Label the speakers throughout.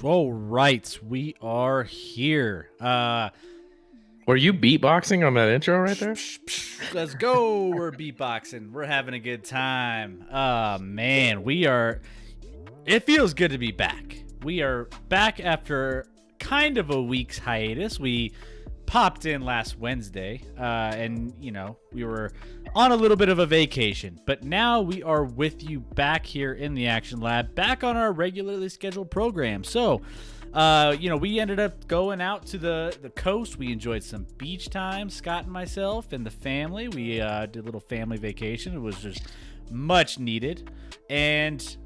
Speaker 1: All right, we are here.
Speaker 2: Were you beatboxing on that intro right there?
Speaker 1: Let's go. We're beatboxing. We're having a good time. Man, we are. It feels good to be back. We are back after kind of a week's hiatus. We popped in last Wednesday, and we were on a little bit of a vacation, but now we are with you back here in the Action Lab, back on our regularly scheduled program. So we ended up going out to the coast. We enjoyed some beach time, Scott and myself and the family. We did a little family vacation. It was just much needed, and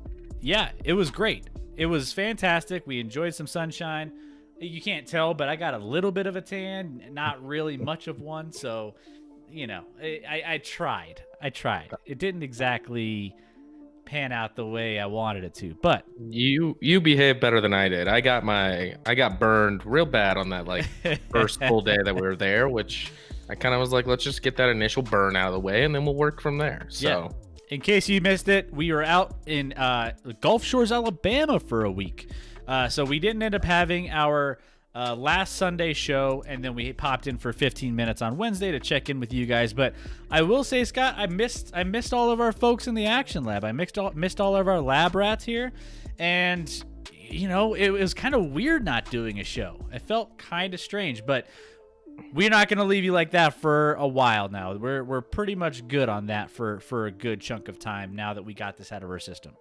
Speaker 1: yeah, it was great. It was fantastic. We enjoyed some sunshine. You can't tell, but I got a little bit of a tan, not really much of one. So, I tried. It didn't exactly pan out the way I wanted it to, but
Speaker 2: You behaved better than I did. I got burned real bad on that like first full day that we were there, which I kind of was like, let's just get that initial burn out of the way, and then we'll work from there. So.
Speaker 1: Yeah. In case you missed it, we were out in Gulf Shores, Alabama for a week. So we didn't end up having our last Sunday show, and then we popped in for 15 minutes on Wednesday to check in with you guys. But I will say, Scott, I missed all of our folks in the Action Lab. I missed all of our lab rats here, and it was kind of weird not doing a show. It felt kind of strange, but we're not going to leave you like that for a while now. We're pretty much good on that for a good chunk of time now that we got this out of our system.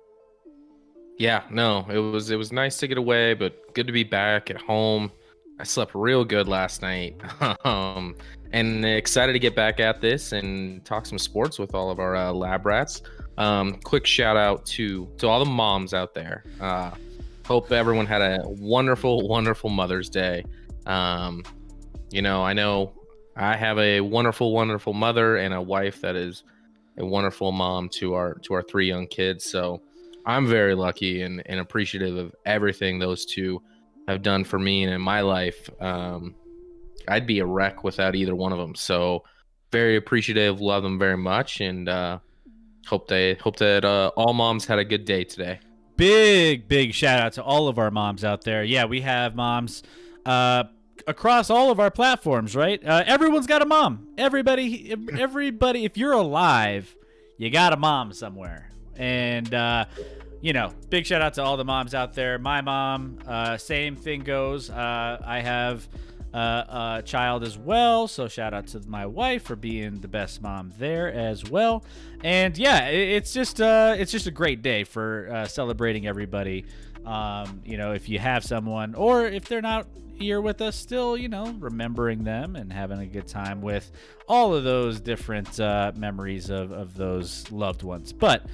Speaker 2: Yeah, no, it was nice to get away, but good to be back at home. I slept real good last night, and excited to get back at this and talk some sports with all of our lab rats. Quick shout out to all the moms out there. Hope everyone had a wonderful, wonderful Mother's Day. I know I have a wonderful, wonderful mother and a wife that is a wonderful mom to our 3 young kids. So I'm very lucky and appreciative of everything those two have done for me and in my life. I'd be a wreck without either one of them. So very appreciative, love them very much, and hope that all moms had a good day today.
Speaker 1: Big shout out to all of our moms out there. Yeah, we have moms across all of our platforms, right? Everyone's got a mom. Everybody, if you're alive, you got a mom somewhere. And, big shout out to all the moms out there. My mom, same thing goes. I have a child as well, so shout out to my wife for being the best mom there as well. And yeah, it's just a great day for celebrating everybody. If you have someone, or if they're not here with us still, remembering them and having a good time with all of those different memories of those loved ones. But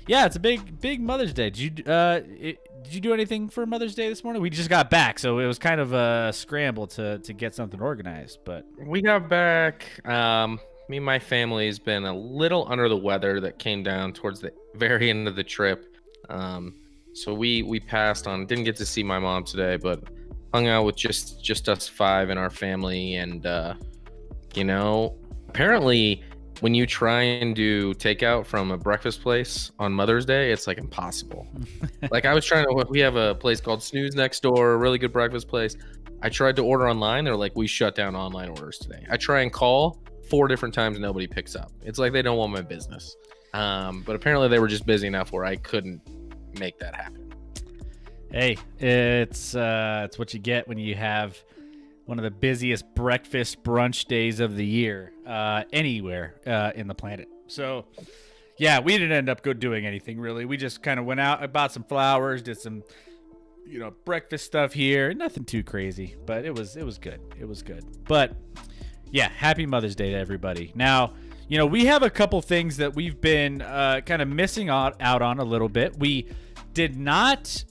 Speaker 1: yeah, it's a big Mother's Day. Did you do anything for Mother's Day this morning? We just got back, so it was kind of a scramble to get something organized. But
Speaker 2: we got back. Me and my family has been a little under the weather. That came down towards the very end of the trip. So we passed on. Didn't get to see my mom today, but hung out with just us 5 in our family. And apparently when you try and do takeout from a breakfast place on Mother's Day, it's like impossible. Like I was we have a place called Snooze next door, a really good breakfast place. I tried to order online. They're like, we shut down online orders today. I try and call 4 different times. Nobody picks up. It's like they don't want my business. But apparently they were just busy enough where I couldn't make that happen.
Speaker 1: Hey, it's what you get when you have one of the busiest breakfast brunch days of the year anywhere in the planet. So yeah, we didn't end up doing anything really. We just kind of went out, I bought some flowers, did some breakfast stuff here. Nothing too crazy, but it was good. It was good. But yeah, happy Mother's Day to everybody. Now, we have a couple things that we've been kind of missing out on a little bit. We did not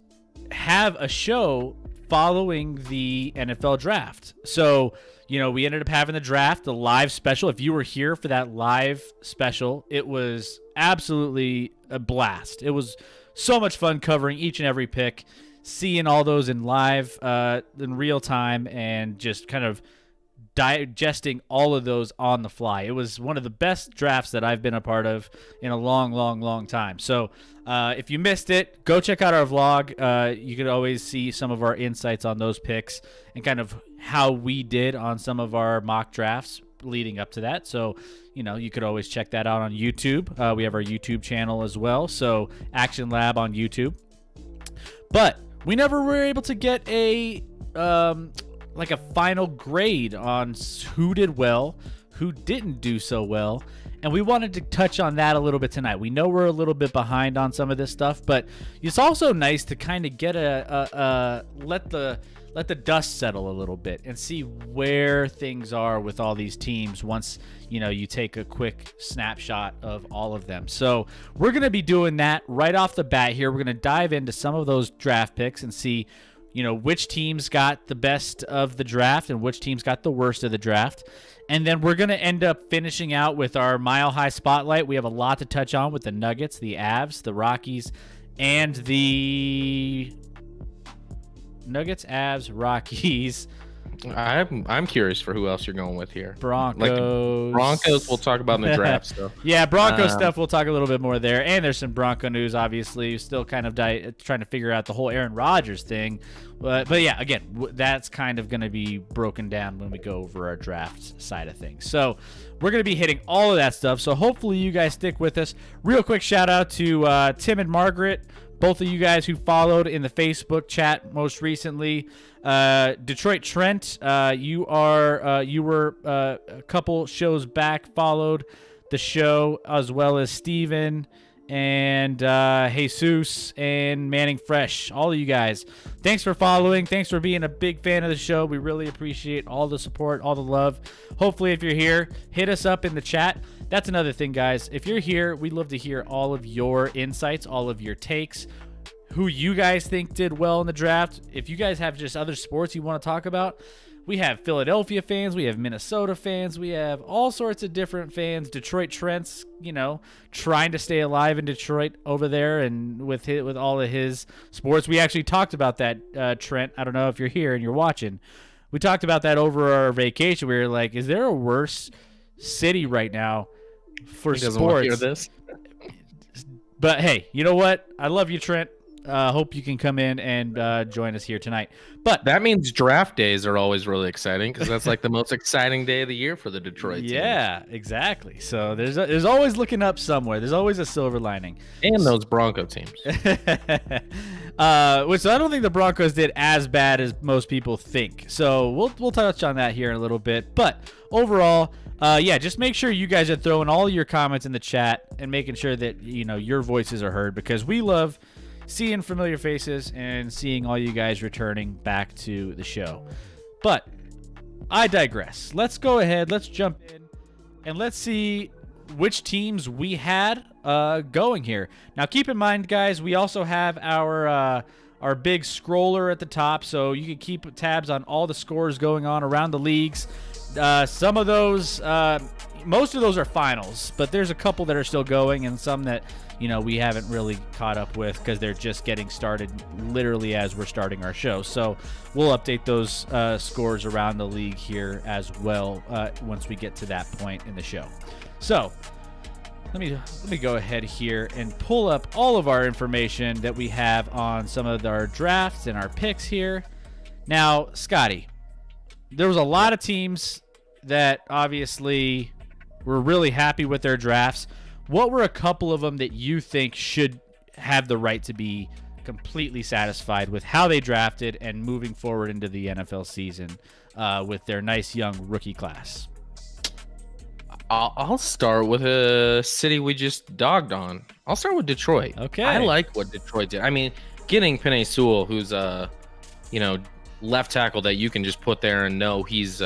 Speaker 1: have a show following the NFL draft. So, we ended up having the draft, the live special. If you were here for that live special, it was absolutely a blast. It was so much fun covering each and every pick, seeing all those in live, in real time, and just kind of digesting all of those on the fly. It was one of the best drafts that I've been a part of in a long time. So if you missed it, go check out our vlog. You could always see some of our insights on those picks and kind of how we did on some of our mock drafts leading up to that. So, you could always check that out on YouTube. We have our YouTube channel as well. So Action Lab on YouTube. But we never were able to get a final grade on who did well, who didn't do so well, and we wanted to touch on that a little bit tonight. We know we're a little bit behind on some of this stuff, but it's also nice to kind of get let the dust settle a little bit and see where things are with all these teams once you take a quick snapshot of all of them. So we're going to be doing that right off the bat here. We're going to dive into some of those draft picks and see which teams got the best of the draft and which teams got the worst of the draft. And then we're going to end up finishing out with our Mile High Spotlight. We have a lot to touch on with the Nuggets, the Avs, the Rockies, and the Nuggets, Avs, Rockies.
Speaker 2: I'm curious for who else you're going with here.
Speaker 1: Broncos.
Speaker 2: Like the Broncos we'll talk about in the draft stuff.
Speaker 1: Yeah, Broncos stuff we'll talk a little bit more there. And there's some Bronco news, obviously. Still kind of trying to figure out the whole Aaron Rodgers thing. But yeah, again, that's kind of going to be broken down when we go over our draft side of things. So we're going to be hitting all of that stuff. So hopefully you guys stick with us. Real quick shout out to Tim and Margaret, both of you guys who followed in the Facebook chat most recently. Detroit Trent, you were a couple shows back, followed the show, as well as Steven and Jesus and Manning Fresh. All of you guys, thanks for following. Thanks for being a big fan of the show. We really appreciate all the support, all the love. Hopefully, if you're here, hit us up in the chat. That's another thing, guys. If you're here, we'd love to hear all of your insights, all of your takes, who you guys think did well in the draft. If you guys have just other sports you want to talk about, we have Philadelphia fans, we have Minnesota fans, we have all sorts of different fans. Detroit Trent's, trying to stay alive in Detroit over there, and with all of his sports. We actually talked about that, Trent. I don't know if you're here and you're watching. We talked about that over our vacation. We were like, is there a worse city right now for
Speaker 2: sports? He doesn't want to hear this.
Speaker 1: But hey, you know what? I love you, Trent. Hope you can come in and join us here tonight. But
Speaker 2: that means draft days are always really exciting, because that's like the most exciting day of the year for the Detroit team.
Speaker 1: Yeah, exactly. So there's always looking up somewhere. There's always a silver lining.
Speaker 2: And those Bronco teams.
Speaker 1: Which I don't think the Broncos did as bad as most people think. So we'll touch on that here in a little bit. But overall, just make sure you guys are throwing all your comments in the chat and making sure that your voices are heard, because we love seeing familiar faces and seeing all you guys returning back to the show. But I digress. Let's go ahead. Let's jump in and let's see which teams we had going here. Now, keep in mind, guys, we also have our big scroller at the top, so you can keep tabs on all the scores going on around the leagues. Some of those, most of those are finals, but there's a couple that are still going, and some that we haven't really caught up with because they're just getting started literally as we're starting our show. So we'll update those scores around the league here as well once we get to that point in the show. So let me go ahead here and pull up all of our information that we have on some of our drafts and our picks here. Now, Scotty, there was a lot of teams that obviously were really happy with their drafts. What were a couple of them that you think should have the right to be completely satisfied with how they drafted and moving forward into the NFL season with their nice young rookie class?
Speaker 2: I'll start with a city we just dogged on. I'll start with Detroit.
Speaker 1: Okay.
Speaker 2: I like what Detroit did. I mean, getting Penei Sewell, who's a left tackle that you can just put there and know he's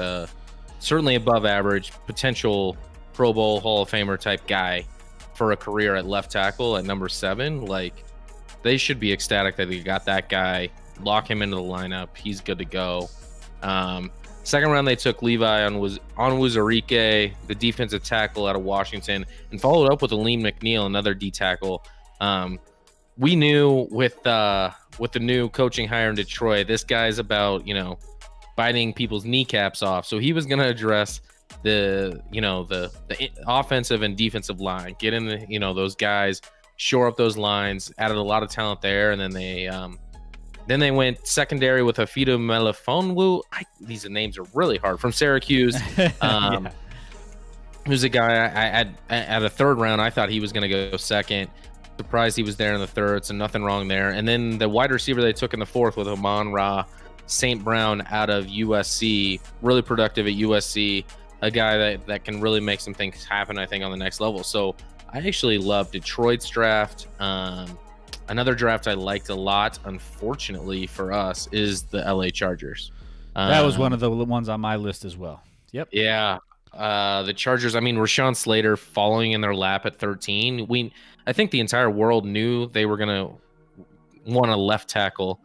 Speaker 2: certainly above average, potential Pro Bowl Hall of Famer type guy for a career at left tackle at number 7. Like, they should be ecstatic that they got that guy, lock him into the lineup. He's good to go. Second round, they took Levi Onwuzurike, the defensive tackle out of Washington, and followed up with Aleem McNeil, another D tackle. We knew with the new coaching hire in Detroit, this guy's about biting people's kneecaps off. So he was going to address the offensive and defensive line, get in those guys, shore up those lines, added a lot of talent there, and then they went secondary with Afito Melifonwu. These names are really hard, from Syracuse.
Speaker 1: Yeah.
Speaker 2: Who's a guy at a third round, I thought he was going to go second. Surprised he was there in the third, so nothing wrong there. And then the wide receiver they took in the fourth with Amon-Ra St. Brown out of USC, really productive at USC, a guy that can really make some things happen, I think, on the next level. So I actually love Detroit's draft. Another draft I liked a lot, unfortunately for us, is the LA Chargers.
Speaker 1: That was one of the ones on my list as well. Yep.
Speaker 2: Yeah. The Chargers, I mean, Rashawn Slater following in their lap at 13. I think the entire world knew they were going to want a left tackle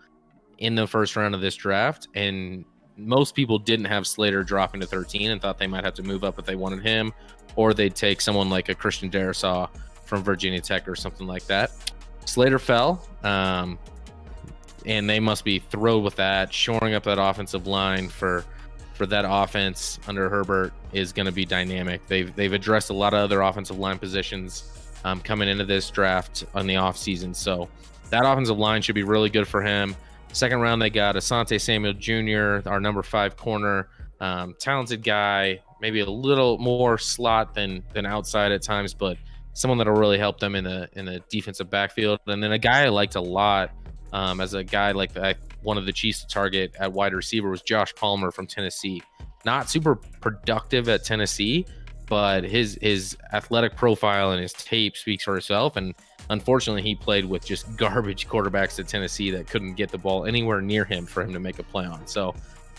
Speaker 2: in the first round of this draft, and most people didn't have Slater dropping to 13 and thought they might have to move up if they wanted him, or they'd take someone like a Christian Darrisaw from Virginia Tech or something like that. Slater fell, and they must be thrilled with that. Shoring up that offensive line for that offense under Herbert is going to be dynamic. They've addressed a lot of other offensive line positions coming into this draft on the offseason, so that offensive line should be really good for him. Second round, they got Asante Samuel Jr., our number 5 corner, talented guy, maybe a little more slot than outside at times, but someone that'll really help them in the defensive backfield. And then a guy I liked a lot as a guy like one of the Chiefs to target at wide receiver was Josh Palmer from Tennessee. Not super productive at Tennessee, but his athletic profile and his tape speaks for itself. And unfortunately, he played with just garbage quarterbacks at Tennessee that couldn't get the ball anywhere near him for him to make a play on. So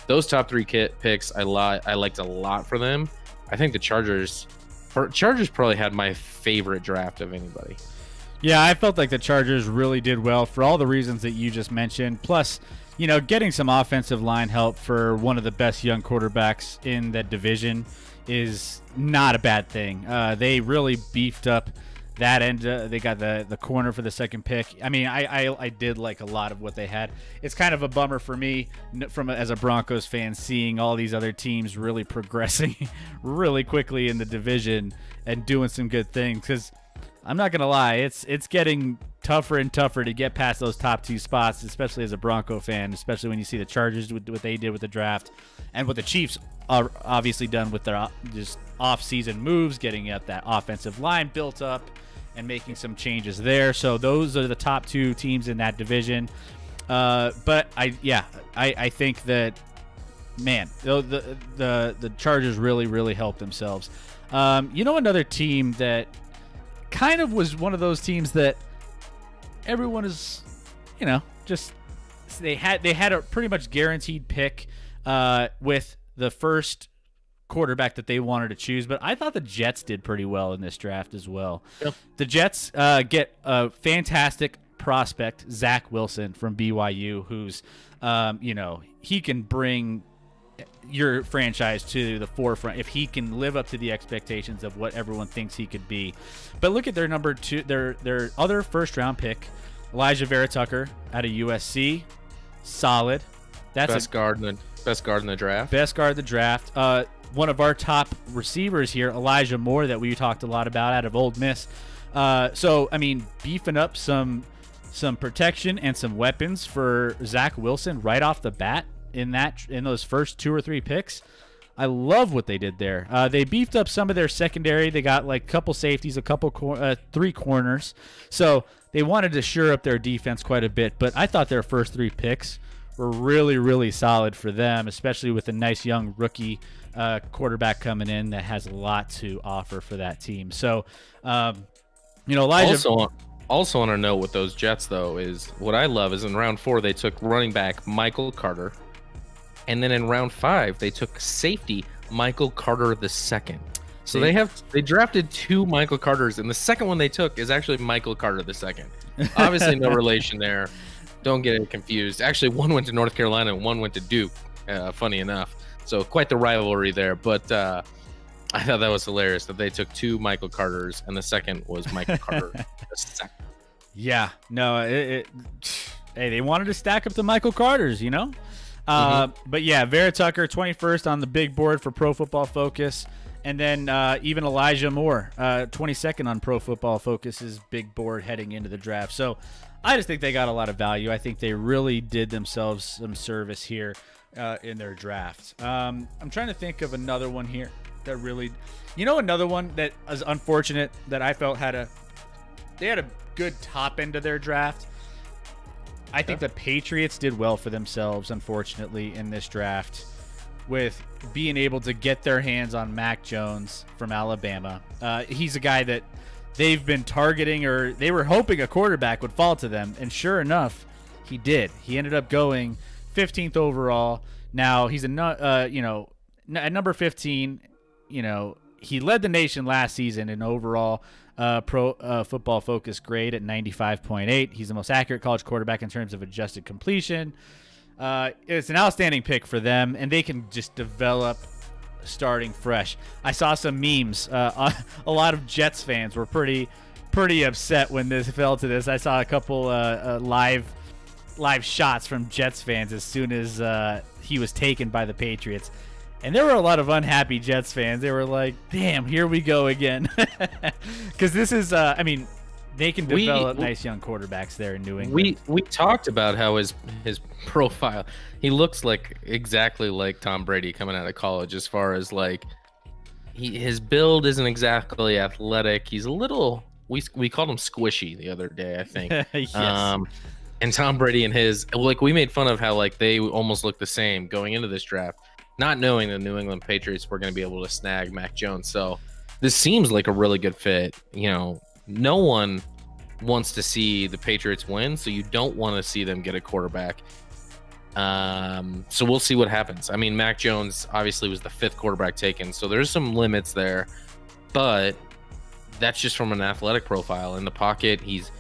Speaker 2: those top 3 picks, I liked a lot for them. I think the Chargers probably had my favorite draft of anybody.
Speaker 1: Yeah, I felt like the Chargers really did well for all the reasons that you just mentioned. Plus, getting some offensive line help for one of the best young quarterbacks in that division is not a bad thing. They really beefed up that end. They got the corner for the second pick. I mean, I did like a lot of what they had. It's kind of a bummer for me as a Broncos fan, seeing all these other teams really progressing really quickly in the division and doing some good things, because I'm not gonna lie, it's getting tougher and tougher to get past those top 2 spots, especially as a Bronco fan, especially when you see the Chargers with what they did with the draft and what the Chiefs are obviously done with their just off-season moves, getting at that offensive line built up and making some changes there. So those are the top 2 teams in that division. But I think that, man, the Chargers really helped themselves. Another team that kind of was one of those teams that everyone is, just they had a pretty much guaranteed pick with the first quarterback that they wanted to choose, but I thought the Jets did pretty well in this draft as well. Yep. The Jets get a fantastic prospect, Zach Wilson from BYU, who's he can bring your franchise to the forefront if he can live up to the expectations of what everyone thinks he could be. But look at their number 2, their other first round pick, Elijah Vera Tucker out of USC. Solid. That's
Speaker 2: best guard in the draft.
Speaker 1: Best guard in the draft. One of our top receivers here, Elijah Moore, that we talked a lot about out of Ole Miss. So I mean, beefing up some protection and some weapons for Zach Wilson right off the bat in those first 2 or 3 picks. I love what they did there. They beefed up some of their secondary. They got like a couple safeties, 3 corners. So they wanted to shore up their defense quite a bit. But I thought their first 3 picks were really solid for them, especially with a nice young rookie quarterback coming in that has a lot to offer for that team. So, Elijah.
Speaker 2: Also on a note with those Jets, though, is what I love is in round 4 they took running back Michael Carter. And then in round 5, they took safety Michael Carter II. So they drafted 2 Michael Carters, and the second one they took is actually Michael Carter II. Obviously, no relation there. Don't get it confused. Actually, one went to North Carolina and one went to Duke. Funny enough, so quite the rivalry there. But I thought that was hilarious that they took 2 Michael Carters, and the second was Michael Carter II.
Speaker 1: Yeah, no, hey, they wanted to stack up the Michael Carters, But yeah, Vera Tucker, 21st on the big board for Pro Football Focus. And then even Elijah Moore, 22nd on Pro Football Focus's big board heading into the draft. So I just think they got a lot of value. I think they really did themselves some service here in their draft. I'm trying to think of another one here that really, another one that is unfortunate that I felt they had a good top end of their draft. I think the Patriots did well for themselves, unfortunately, in this draft with being able to get their hands on Mac Jones from Alabama. He's a guy that they've been targeting, or they were hoping a quarterback would fall to them, and sure enough, he did. He ended up going 15th overall. Now, he's at number 15, he led the nation last season in overall Pro Football Focus grade at 95.8. He's the most accurate college quarterback in terms of adjusted completion. It's an outstanding pick for them, and they can just develop starting fresh. I saw some memes. A lot of Jets fans were pretty upset when this fell to this. I saw a couple live shots from Jets fans as soon as he was taken by the Patriots. And there were a lot of unhappy Jets fans. They were like, damn, here we go again. Because this is, they can develop nice young quarterbacks there in New England.
Speaker 2: We talked about how his profile, he looks like exactly like Tom Brady coming out of college as far as like, his build isn't exactly athletic. He's a little, we called him squishy the other day, I think.
Speaker 1: Yes.
Speaker 2: And Tom Brady and his, like, we made fun of how like they almost look the same going into this draft, not knowing the New England Patriots were going to be able to snag Mac Jones. So this seems like a really good fit. You know, no one wants to see the Patriots win, so you don't want to see them get a quarterback. So we'll see what happens. I mean, Mac Jones obviously was the 5th quarterback taken, so there's some limits there, but that's just from an athletic profile in the pocket. He's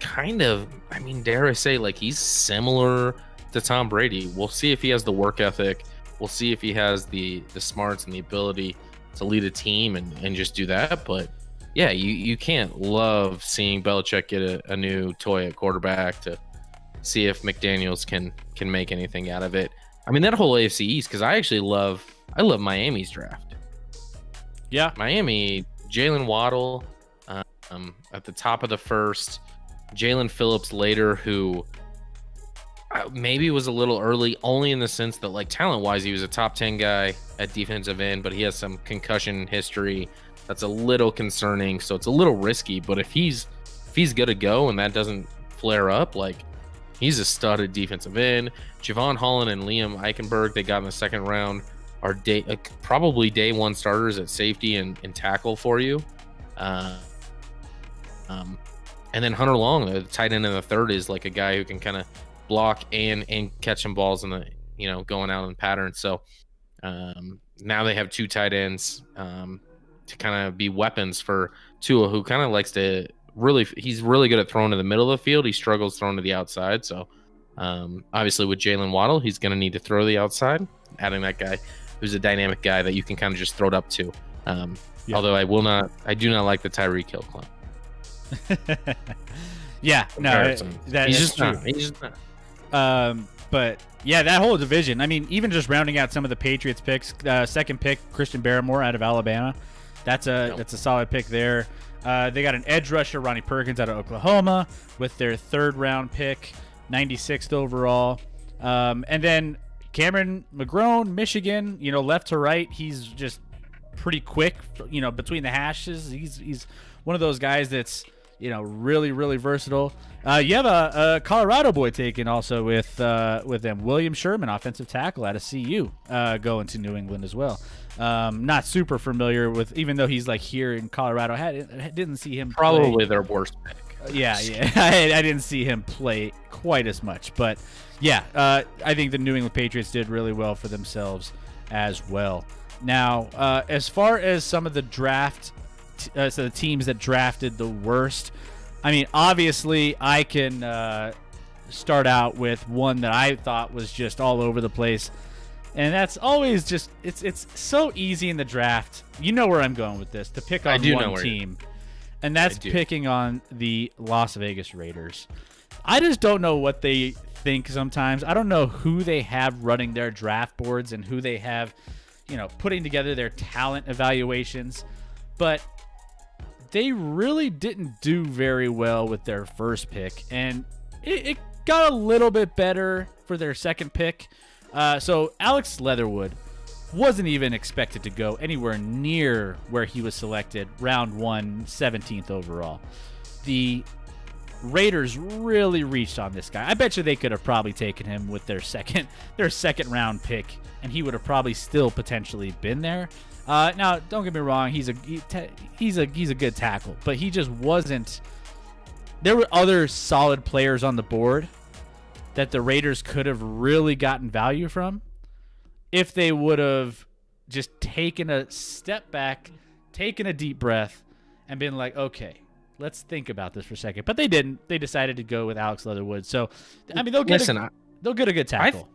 Speaker 2: kind of, I mean, dare I say, like, he's similar to Tom Brady. We'll see if he has the work ethic. We'll see if he has the smarts and the ability to lead a team and just do that. But yeah, you can't love seeing Belichick get a new toy at quarterback to see if McDaniels can make anything out of it. I mean, that whole AFC East, because I love Miami's draft.
Speaker 1: Yeah,
Speaker 2: Miami, Jalen Waddle at the top of the first, Jalen Phillips later, who maybe was a little early, only in the sense that, like, talent-wise, he was a top 10 guy at defensive end, but he has some concussion history that's a little concerning, so it's a little risky. But if he's good to go and that doesn't flare up, like, he's a studded defensive end. Javon Holland and Liam Eichenberg, they got in the second round, are probably day one starters at safety and tackle for you. And then Hunter Long, the tight end in the third, is like a guy who can kind of block and catch some balls in the, you know, going out in patterns. So now they have 2 tight ends to kind of be weapons for Tua, who kind of likes to he's really good at throwing to the middle of the field. He struggles throwing to the outside. So obviously with Jalen Waddle, he's going to need to throw the outside, adding that guy who's a dynamic guy that you can kind of just throw it up to.
Speaker 1: Yeah.
Speaker 2: Although I do not like the Tyreek Hill clone.
Speaker 1: Yeah, no,
Speaker 2: He's just not.
Speaker 1: But yeah, that whole division. I mean, even just rounding out some of the Patriots picks. Second pick, Christian Barmore out of Alabama. That's a solid pick there. They got an edge rusher, Ronnie Perkins out of Oklahoma, with their 3rd round pick, 96th overall. And then Cameron McGrone, Michigan. You know, left to right, he's just pretty quick. You know, between the hashes, he's one of those guys that's, you know, really, really versatile. You have a Colorado boy taken also with them, William Sherman, offensive tackle out of CU, going to New England as well. Not super familiar with, even though he's like here in Colorado. Didn't see him
Speaker 2: probably
Speaker 1: play.
Speaker 2: their worst pick.
Speaker 1: Yeah. I didn't see him play quite as much, but yeah, I think the New England Patriots did really well for themselves as well. Now, as far as some of the draft. So the teams that drafted the worst, I mean, obviously I can start out with one that I thought was just all over the place, and that's always just it's so easy in the draft. You know where I'm going with this, to pick on one team, and that's picking on the Las Vegas Raiders. I just don't know what they think sometimes. I don't know who they have running their draft boards and who they have, you know, putting together their talent evaluations, but they really didn't do very well with their first pick, and it got a little bit better for their second pick. So Alex Leatherwood wasn't even expected to go anywhere near where he was selected, round 1, 17th overall. The Raiders really reached on this guy. I bet you they could have probably taken him with their second round pick, and he would have probably still potentially been there. Now, don't get me wrong, he's a good tackle, but he just wasn't. There were other solid players on the board that the Raiders could have really gotten value from if they would have just taken a step back, taken a deep breath, and been like, okay, let's think about this for a second. But they didn't. They decided to go with Alex Leatherwood. So, I mean, they'll get They'll get a good tackle.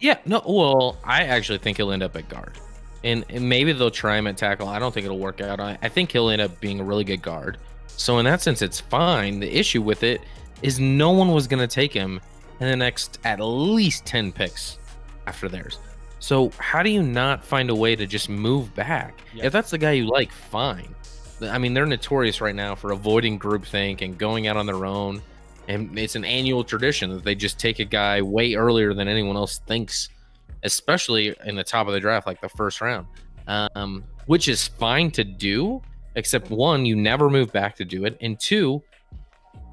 Speaker 2: Yeah, no, well, I actually think he'll end up at guard. And maybe they'll try him at tackle. I don't think it'll work out. I think he'll end up being a really good guard. So in that sense, it's fine. The issue with it is no one was going to take him in the next at least 10 picks after theirs. So how do you not find a way to just move back?
Speaker 1: Yep.
Speaker 2: If that's the guy you like, fine. I mean, they're notorious right now for avoiding groupthink and going out on their own. And it's an annual tradition that they just take a guy way earlier than anyone else thinks, especially in the top of the draft, like the first round, which is fine to do, except one, you never move back to do it. And two,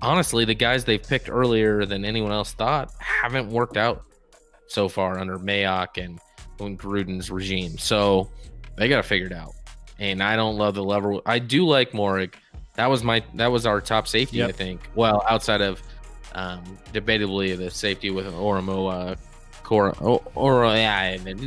Speaker 2: honestly, the guys they've picked earlier than anyone else thought haven't worked out so far under Mayock and Gruden's regime. So they got to figure it out. And I don't love the level. I do like Moehrig. That was our top safety,
Speaker 1: Yep.
Speaker 2: I think. Well, outside of debatably the safety with Oromo,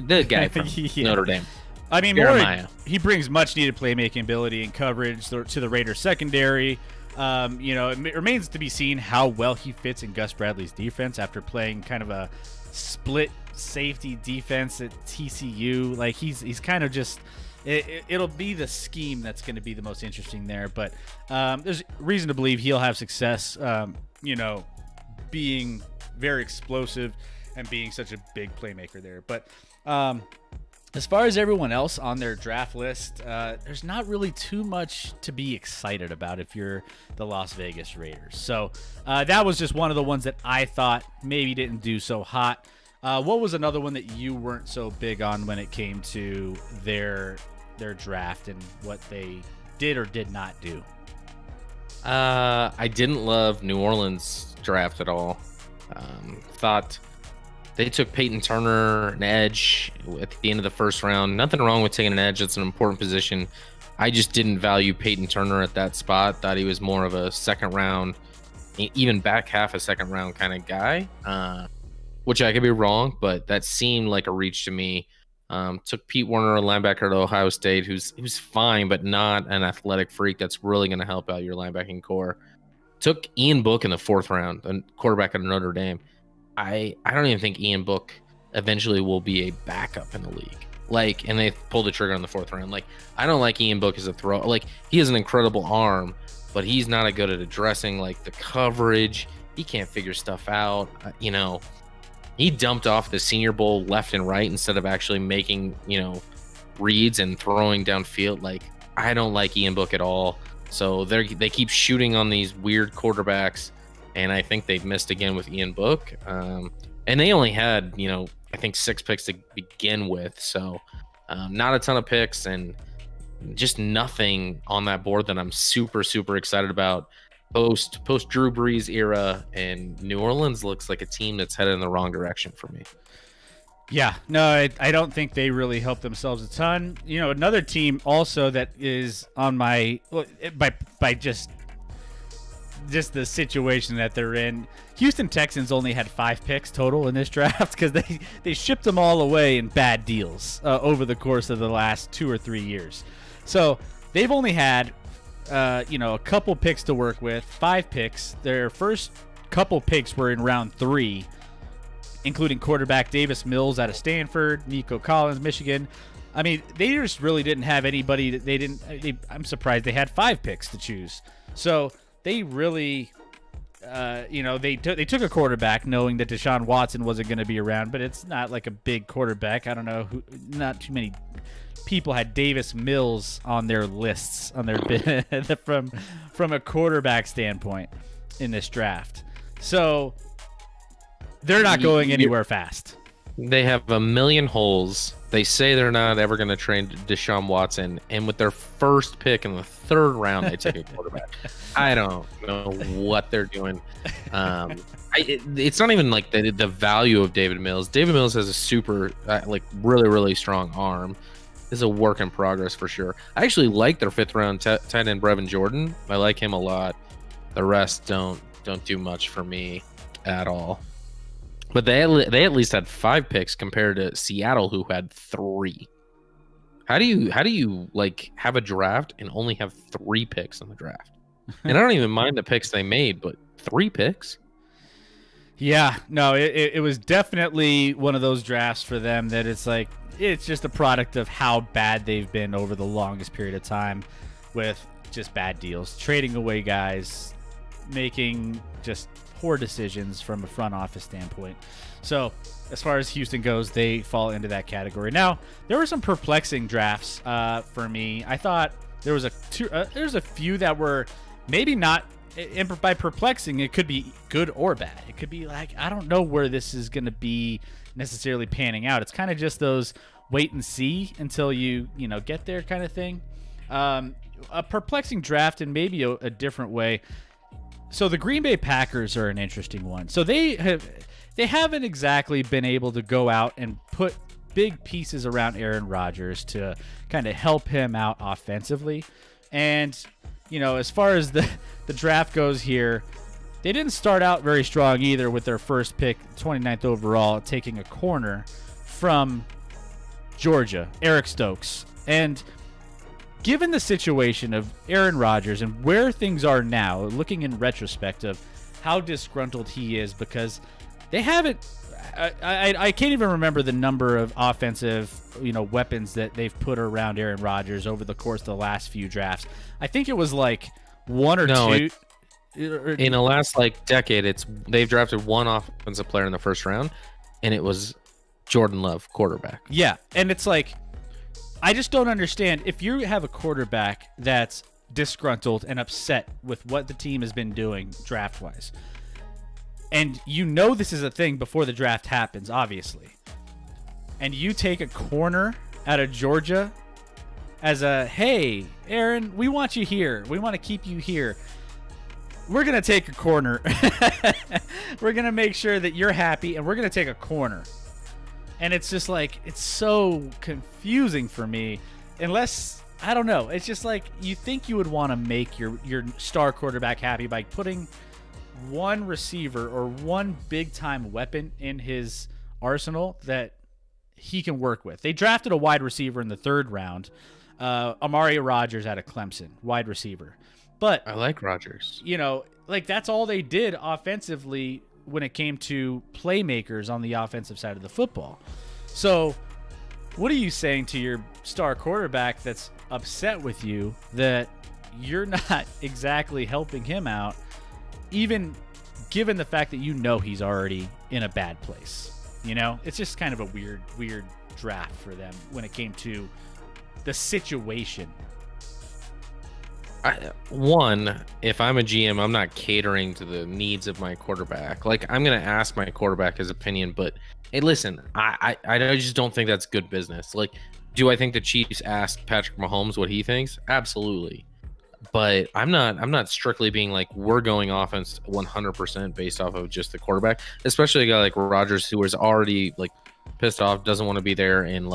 Speaker 2: the guy from
Speaker 1: Yeah.
Speaker 2: Notre Dame.
Speaker 1: I mean,
Speaker 2: Jeremiah.
Speaker 1: Moehrig, he brings much needed playmaking ability and coverage to the Raiders secondary. It remains to be seen how well he fits in Gus Bradley's defense after playing kind of a split safety defense at TCU. Like he's kind of just. It'll be the scheme that's going to be the most interesting there, but there's reason to believe he'll have success. Being very explosive and being such a big playmaker there. But as far as everyone else on their draft list, there's not really too much to be excited about if you're the Las Vegas Raiders. So that was just one of the ones that I thought maybe didn't do so hot. What was another one that you weren't so big on when it came to their draft and what they did or did not do?
Speaker 2: I didn't love New Orleans draft at all. Thought they took Peyton Turner, an edge, at the end of the first round. Nothing wrong with taking an edge. It's an important position. I just didn't value Peyton Turner at that spot. Thought he was more of a second round, even back half a second round kind of guy, which I could be wrong, but that seemed like a reach to me. Took Pete Werner, a linebacker at Ohio State, who's fine, but not an athletic freak that's really going to help out your linebacking core. Took Ian Book in the fourth round, a quarterback at Notre Dame. I don't even think Ian Book eventually will be a backup in the league. And they pulled the trigger on the fourth round. I don't like Ian Book as a throw. He has an incredible arm, but he's not good at addressing the coverage. He can't figure stuff out. He dumped off the Senior Bowl left and right instead of actually making, reads and throwing downfield. I don't like Ian Book at all. So they keep shooting on these weird quarterbacks, and I think they've missed again with Ian Book. And they only had, I think 6 picks to begin with. So not a ton of picks and just nothing on that board that I'm super, super excited about. Post Drew Brees era, and New Orleans looks like a team that's headed in the wrong direction for me.
Speaker 1: Yeah, no, I don't think they really helped themselves a ton. Another team also that is on my by just the situation that they're in. Houston Texans only had 5 picks total in this draft because they shipped them all away in bad deals over the course of the last 2 or 3 years. So they've only had a couple picks to work with, 5 picks. Their first couple picks were in round 3, including quarterback Davis Mills out of Stanford, Nico Collins, Michigan. I mean, they just really didn't have anybody that I'm surprised they had 5 picks to choose. So they really, they took a quarterback knowing that Deshaun Watson wasn't going to be around, but it's not like a big quarterback. I don't know not too many people had Davis Mills on their lists on their from a quarterback standpoint in this draft. So they're not going anywhere fast.
Speaker 2: They have a million holes. They say they're not ever going to train Deshaun Watson, and with their first pick in the 3rd round, they take a quarterback. I don't know what they're doing. It's not even the value of David Mills. David Mills has a super really, really strong arm. Is a work in progress for sure. I actually like their 5th round tight end Brevin Jordan. I like him a lot. The rest don't do much for me at all. But they at least had 5 picks compared to Seattle, who had 3. How do you have a draft and only have 3 picks in the draft? And I don't even mind the picks they made, but 3 picks.
Speaker 1: Yeah, no, it was definitely one of those drafts for them that it's just a product of how bad they've been over the longest period of time with just bad deals, trading away guys, making just poor decisions from a front office standpoint. So as far as Houston goes, they fall into that category. Now, there were some perplexing drafts for me. I thought there's a few that were maybe not. And by perplexing, it could be good or bad. It could be like, I don't know where this is going to be necessarily panning out. It's kind of just those wait and see until you get there kind of thing. A perplexing draft in maybe a different way. So the Green Bay Packers are an interesting one. So they haven't exactly been able to go out and put big pieces around Aaron Rodgers to kind of help him out offensively. And as far as the draft goes here, they didn't start out very strong either with their first pick, 29th overall, taking a corner from Georgia, Eric Stokes. And given the situation of Aaron Rodgers and where things are now, looking in retrospect of how disgruntled he is, because they haven't I can't even remember the number of offensive weapons that they've put around Aaron Rodgers over the course of the last few drafts. I think it was like one or two.
Speaker 2: In the last decade, they've drafted one offensive player in the first round, and it was Jordan Love, quarterback.
Speaker 1: Yeah, and it's like, I just don't understand. If you have a quarterback that's disgruntled and upset with what the team has been doing draft-wise, and this is a thing before the draft happens, obviously, and you take a corner out of Georgia as hey, Aaron, we want you here. We want to keep you here. We're going to take a corner. We're going to make sure that you're happy, and we're going to take a corner. And it's just it's so confusing for me. Unless, I don't know, it's just you think you would want to make your star quarterback happy by putting one receiver or one big-time weapon in his arsenal that he can work with. They drafted a wide receiver in the third round, Amari Rodgers out of Clemson, wide receiver. But
Speaker 2: I like Rodgers.
Speaker 1: That's all they did offensively when it came to playmakers on the offensive side of the football. So what are you saying to your star quarterback that's upset with you that you're not exactly helping him out, even given the fact that he's already in a bad place? It's just kind of a weird draft for them when it came to the situation.
Speaker 2: If I'm a GM, I'm not catering to the needs of my quarterback. I'm going to ask my quarterback his opinion, but hey, listen, I just don't think that's good business. Do I think the Chiefs ask Patrick Mahomes what he thinks? Absolutely. But I'm not strictly being we're going offense 100% based off of just the quarterback, especially a guy like Rodgers who is already pissed off, doesn't want to be there, and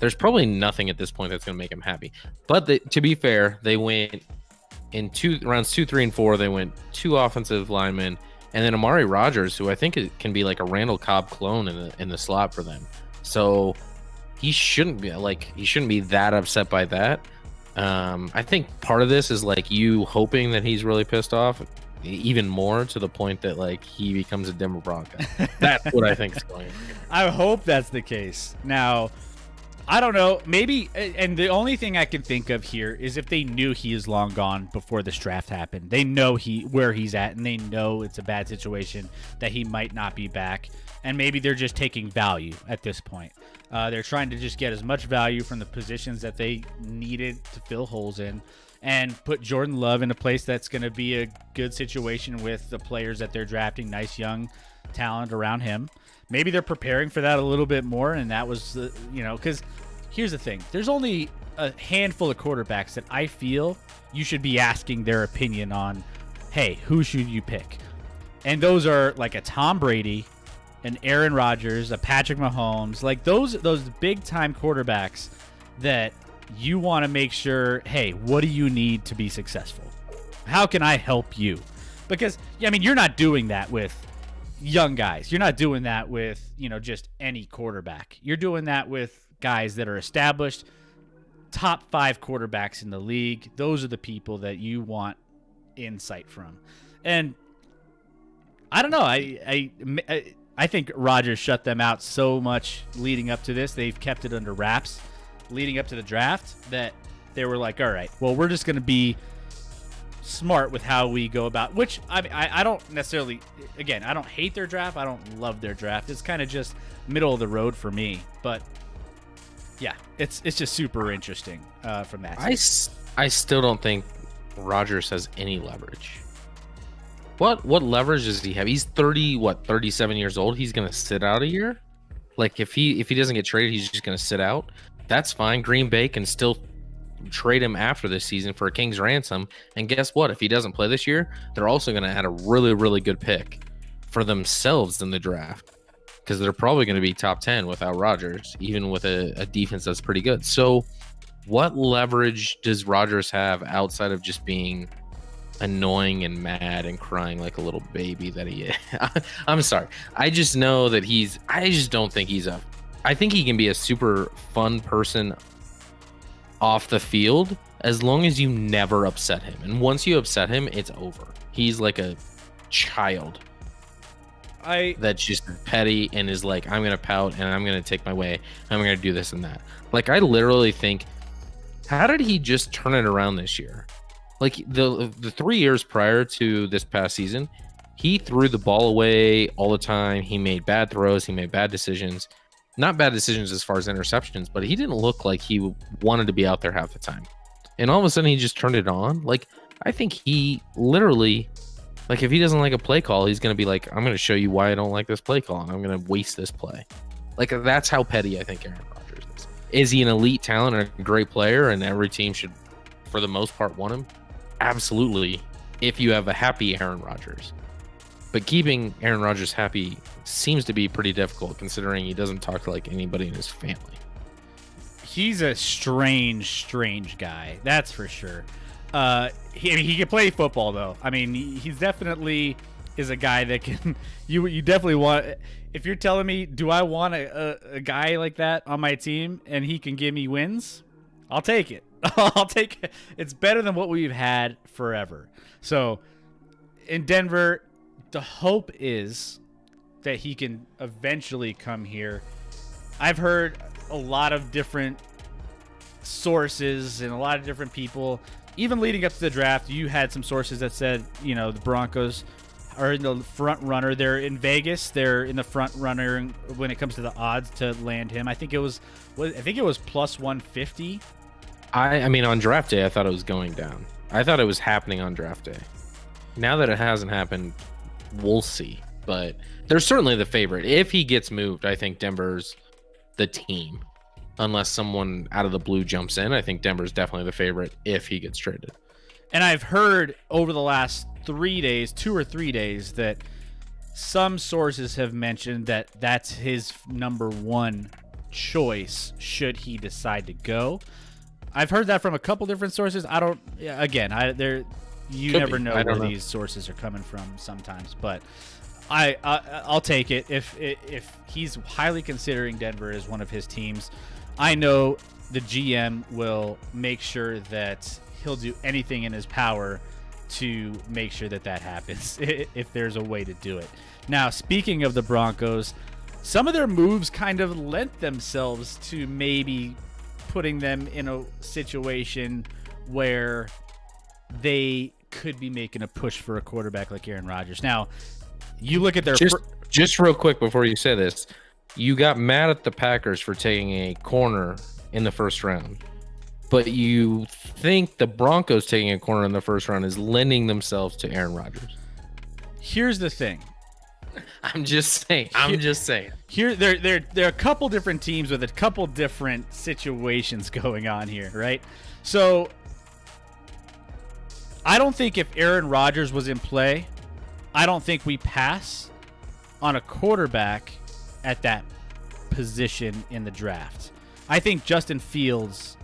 Speaker 2: there's probably nothing at this point that's going to make him happy. But to be fair, they went in rounds 2, 3, and 4. They went 2 offensive linemen, and then Amari Rodgers, who I think can be a Randall Cobb clone in the slot for them. So he shouldn't be that upset by that. I think part of this is you hoping that he's really pissed off even more to the point that he becomes a Denver Bronco. That's what I think is going on.
Speaker 1: I hope that's the case. Now, I don't know, maybe, and the only thing I can think of here is if they knew he is long gone before this draft happened. They know where he's at, and they know it's a bad situation, that he might not be back, and maybe they're just taking value at this point. They're trying to just get as much value from the positions that they needed to fill holes in, and put Jordan Love in a place that's going to be a good situation with the players that they're drafting, nice young talent around him. Maybe they're preparing for that a little bit more, and that was, because here's the thing. There's only a handful of quarterbacks that I feel you should be asking their opinion on, hey, who should you pick? And those are a Tom Brady, an Aaron Rodgers, a Patrick Mahomes, those big-time quarterbacks that you want to make sure, hey, what do you need to be successful? How can I help you? Because, you're not doing that with young guys. You're not doing that with, just any quarterback. You're doing that with guys that are established, top 5 quarterbacks in the league. Those are the people that you want insight from. And I don't know. I think Rodgers shut them out so much leading up to this. They've kept it under wraps leading up to the draft that they were like, all right, well, we're just going to be smart with how we go about, which I don't necessarily, again, I don't hate their draft. I don't love their draft. It's kind of just middle of the road for me. But yeah, it's just super interesting from that.
Speaker 2: I still don't think Rodgers has any leverage. What leverage does he have? He's 37 years old. He's gonna sit out a year. Like if he doesn't get traded, he's just gonna sit out. That's fine. Green Bay can still trade him after this season for a king's ransom. And guess what? If he doesn't play this year, they're also gonna add a really, really good pick for themselves in the draft because they're probably gonna be top 10 without Rodgers, even with a defense that's pretty good. So, what leverage does Rodgers have outside of just being annoying and mad and crying like a little baby that he is? I'm sorry. I just know that I just don't think I think he can be a super fun person off the field as long as you never upset him. And once you upset him, it's over. He's like a child that's just petty and is like, I'm going to pout and I'm going to take my way. I'm going to do this and that. Like, I literally think, how did he just turn it around this year? Like the 3 years prior to this past season, he threw the ball away all the time. He made bad throws. He made bad decisions. Not bad decisions as far as interceptions, but he didn't look like he wanted to be out there half the time. And all of a sudden, he just turned it on. Like, I think he literally, like, if he doesn't like a play call, he's going to be like, I'm going to show you why I don't like this play call, and I'm going to waste this play. Like, that's how petty I think Aaron Rodgers is. Is he an elite talent and a great player, and every team should, for the most part, want him? Absolutely, if you have a happy Aaron Rodgers. But keeping Aaron Rodgers happy seems to be pretty difficult considering he doesn't talk to like anybody in his family.
Speaker 1: He's a strange guy. That's for sure. He can play football though. I mean, he's definitely is a guy that can. You definitely want. If you're telling me, do I want a guy like that on my team and he can give me wins? I'll take it. I'll take it. It's better than what we've had forever. So in Denver, the hope is that he can eventually come here. I've heard a lot of different sources and a lot of different people, even leading up to the draft. You had some sources that said, you know, the Broncos are in the front runner. They're in Vegas. They're in the front runner when it comes to the odds to land him. I think it was plus 150.
Speaker 2: I mean, on draft day, I thought it was going down. I thought it was happening on draft day. Now that it hasn't happened, we'll see. But they're certainly the favorite. If he gets moved, I think Denver's the team. Unless someone out of the blue jumps in, I think Denver's definitely the favorite if he gets traded.
Speaker 1: And I've heard over the last 3 days, 2 or 3 days, that some sources have mentioned that that's his number one choice should he decide to go. I've heard that from a couple different sources. I don't. Again, you never know where these sources are coming from sometimes, but I'll take it if he's highly considering Denver as one of his teams. I know the GM will make sure that he'll do anything in his power to make sure that happens if there's a way to do it. Now, speaking of the Broncos, some of their moves kind of lent themselves to maybe putting them in a situation where they could be making a push for a quarterback like Aaron Rodgers. Now, you look at their
Speaker 2: just real quick before you say this, you got mad at the Packers for taking a corner in the first round, but you think the Broncos taking a corner in the first round is lending themselves to Aaron Rodgers.
Speaker 1: Here's the thing.
Speaker 2: I'm just saying.
Speaker 1: Here, there are a couple different teams with a couple different situations going on here, right? So, I don't think if Aaron Rodgers was in play, I don't think we pass on a quarterback at that position in the draft. I think Justin Fields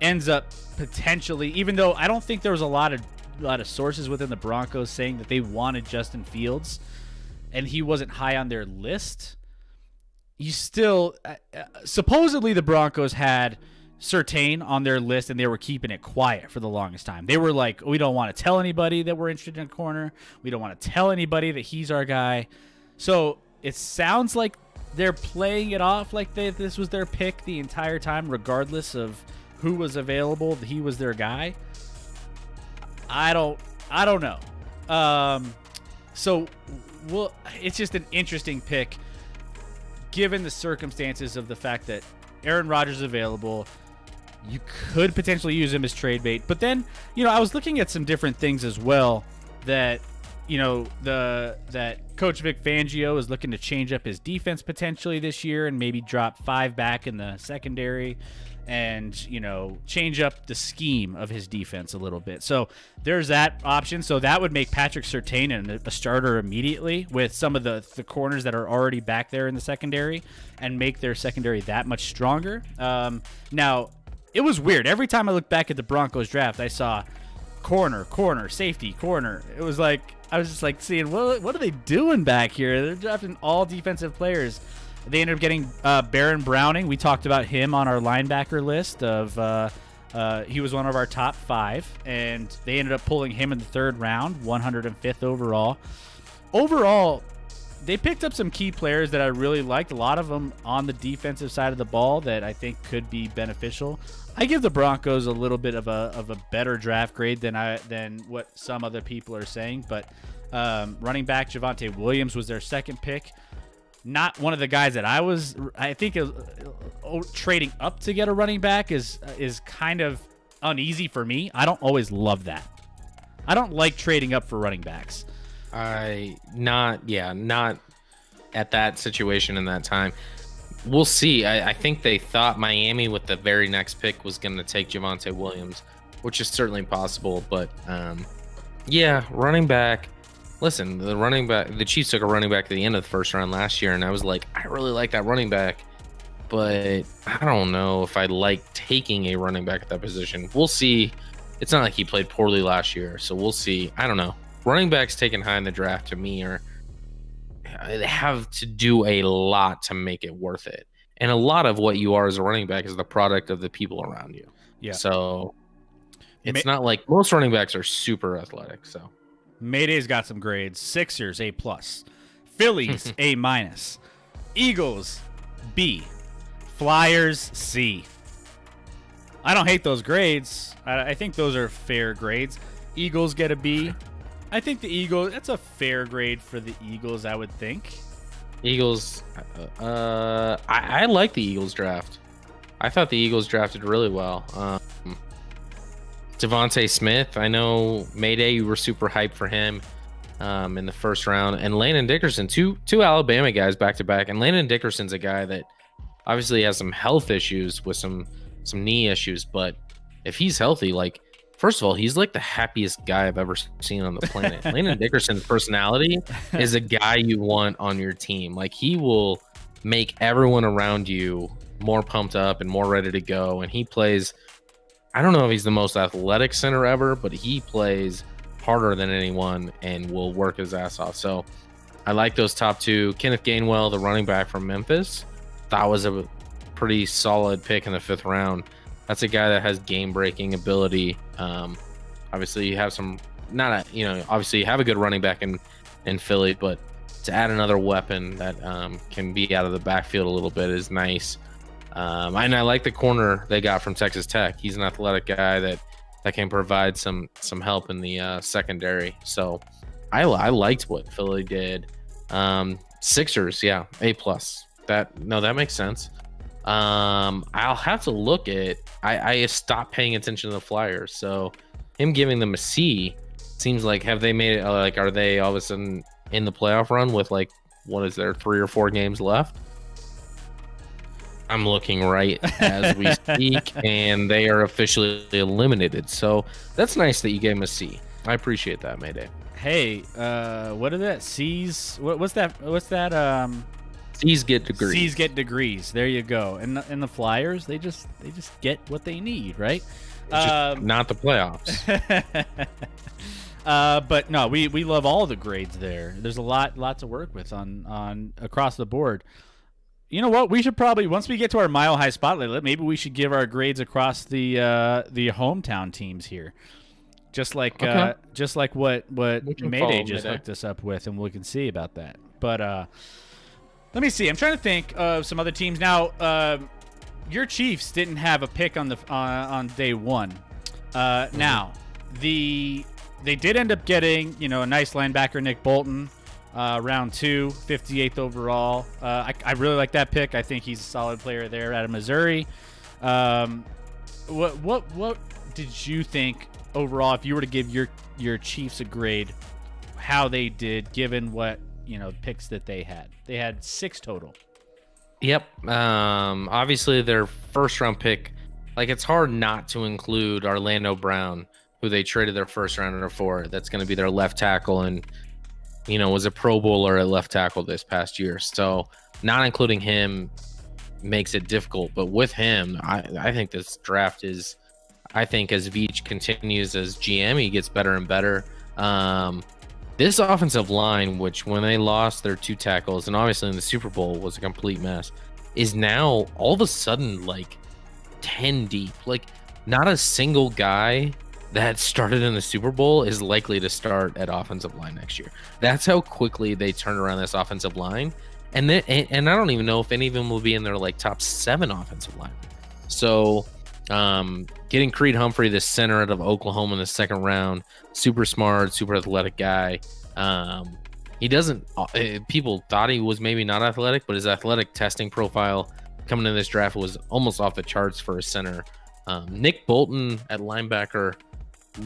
Speaker 1: ends up potentially, even though I don't think there was a lot of sources within the Broncos saying that they wanted Justin Fields, and he wasn't high on their list. You still, supposedly the Broncos had Surtain on their list, and they were keeping it quiet for the longest time. They were like, we don't want to tell anybody that we're interested in a corner. We don't want to tell anybody that he's our guy. So it sounds like they're playing it off like this was their pick the entire time, regardless of who was available. He was their guy. I don't know. So it's just an interesting pick, given the circumstances of the fact that Aaron Rodgers is available. You could potentially use him as trade bait. But then, I was looking at some different things as well that, that Coach Vic Fangio is looking to change up his defense potentially this year and maybe drop 5 back in the secondary and, change up the scheme of his defense a little bit. So there's that option. So that would make Patrick Surtain a starter immediately with some of the corners that are already back there in the secondary and make their secondary that much stronger. Now, it was weird. Every time I looked back at the Broncos draft, I saw corner, safety, corner. It was like, I was just like seeing, what are they doing back here? They're drafting all defensive players. They ended up getting Baron Browning. We talked about him on our linebacker list of he was one of our top 5, and they ended up pulling him in the 3rd round, 105th overall. Overall, they picked up some key players that I really liked. A lot of them on the defensive side of the ball that I think could be beneficial. I give the Broncos a little bit of a better draft grade than what some other people are saying. But running back Javonte Williams was their 2nd pick. Not one of the guys that I think trading up to get a running back is kind of uneasy for me. I don't always love that. I don't like trading up for running backs.
Speaker 2: Not at that situation in that time. We'll see. I think they thought Miami with the very next pick was going to take Javonte Williams, which is certainly possible. But running back. Listen, the Chiefs took a running back at the end of the 1st round last year, and I was like, I really like that running back, but I don't know if I like taking a running back at that position. We'll see. It's not like he played poorly last year, so we'll see. I don't know. Running backs taken high in the draft to me they have to do a lot to make it worth it. And a lot of what you are as a running back is the product of the people around you. Yeah. So it's not like most running backs are super athletic, so.
Speaker 1: Mayday's got some grades. Sixers, A+. Phillies, A-. Eagles, B. Flyers, C. I don't hate those grades. I think those are fair grades. Eagles get a B. I think the Eagles, that's a fair grade for the Eagles, I would think.
Speaker 2: Eagles, I like the Eagles draft. I thought the Eagles drafted really well. Devontae Smith, I know Mayday, you were super hyped for him in the 1st round. And Landon Dickerson, two Alabama guys back to back. And Landon Dickerson's a guy that obviously has some health issues with some knee issues. But if he's healthy, like, first of all, he's like the happiest guy I've ever seen on the planet. Landon Dickerson's personality is a guy you want on your team. Like, he will make everyone around you more pumped up and more ready to go. And he plays, I don't know if he's the most athletic center ever, but he plays harder than anyone and will work his ass off. So I like those top 2. Kenneth Gainwell, the running back from Memphis, that was a pretty solid pick in the 5th round. That's a guy that has game-breaking ability. Obviously, you have obviously you have a good running back in Philly, but to add another weapon that can be out of the backfield a little bit is nice. And I like the corner they got from Texas Tech. He's an athletic guy that can provide some help in the secondary. So I liked what Philly did. Sixers, yeah, A+. That makes sense. I'll have to look at. I stopped paying attention to the Flyers, so him giving them a C seems like, have they made it? Like, are they all of a sudden in the playoff run with, like, what is there, 3 or 4 games left? I'm looking right as we speak, and they are officially eliminated. So that's nice that you gave him a C. I appreciate that, Mayday.
Speaker 1: Hey, what are that? C's? What's that?
Speaker 2: C's get degrees.
Speaker 1: C's get degrees. There you go. And the Flyers, they just get what they need, right?
Speaker 2: Not the playoffs.
Speaker 1: But no, we love all the grades there. There's a lot to work with on across the board. you know what? We should probably, once we get to our Mile High Spotlight, maybe we should give our grades across the hometown teams here. Just like what Mayday just hooked us up with, and we can see about that. But let me see. I'm trying to think of some other teams now. Your Chiefs didn't have a pick on the on day one. Now they did end up getting a nice linebacker, Nick Bolton, round 2, 58th overall. I really like that pick. I think he's a solid player there out of Missouri. What did you think overall, if you were to give your Chiefs a grade, how they did given what picks that they had? They had 6 total.
Speaker 2: Yep. Obviously their first round pick, like, it's hard not to include Orlando Brown, who they traded their first rounder for. That's going to be their left tackle, and was a Pro Bowler at left tackle this past year. So not including him makes it difficult. But with him, I think this draft is, I think as Veach continues as GM, he gets better and better. This offensive line, which when they lost their 2 tackles, and obviously in the Super Bowl was a complete mess, is now all of a sudden like 10 deep. Like, not a single guy that started in the Super Bowl is likely to start at offensive line next year. That's how quickly they turned around this offensive line. And I don't even know if any of them will be in their like top 7 offensive line. So getting Creed Humphrey, the center out of Oklahoma in the second round, super smart, super athletic guy. He doesn't, people thought he was maybe not athletic, but his athletic testing profile coming in this draft was almost off the charts for a center. Nick Bolton at linebacker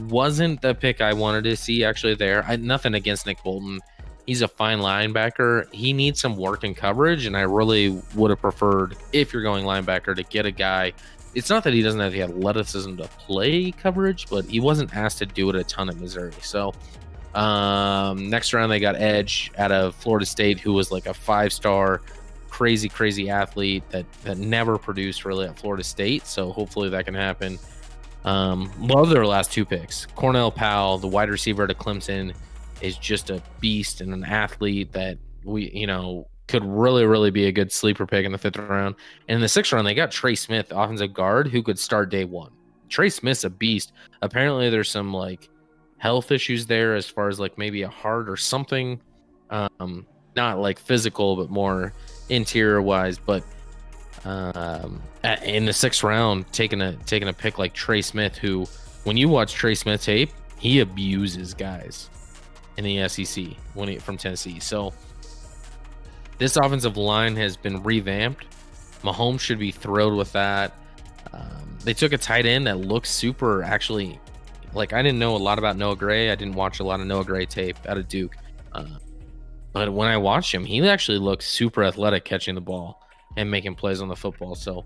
Speaker 2: wasn't the pick I wanted to see actually there. Nothing against Nick Bolton. He's a fine linebacker. He needs some work in coverage, and I really would have preferred, if you're going linebacker, to get a guy. It's not that he doesn't have the athleticism to play coverage, but he wasn't asked to do it a ton at Missouri. So next round they got Edge out of Florida State, who was like a 5-star crazy athlete that never produced really at Florida State. So hopefully that can happen. Love their last 2 picks. Cornell Powell, the wide receiver to Clemson, is just a beast and an athlete that could really be a good sleeper pick in the 5th round. And in the 6th round, they got Trey Smith, offensive guard, who could start day 1. Trey Smith's a beast. Apparently there's some like health issues there as far as like maybe a heart or something. Not like physical, but more interior wise. But in the 6th round, taking a pick like Trey Smith, who, when you watch Trey Smith tape, he abuses guys in the SEC from Tennessee. So this offensive line has been revamped. Mahomes should be thrilled with that. They took a tight end that looks super, actually. Like, I didn't know a lot about Noah Gray. I didn't watch a lot of Noah Gray tape out of Duke. But when I watched him, he actually looked super athletic catching the ball and making plays on the football. So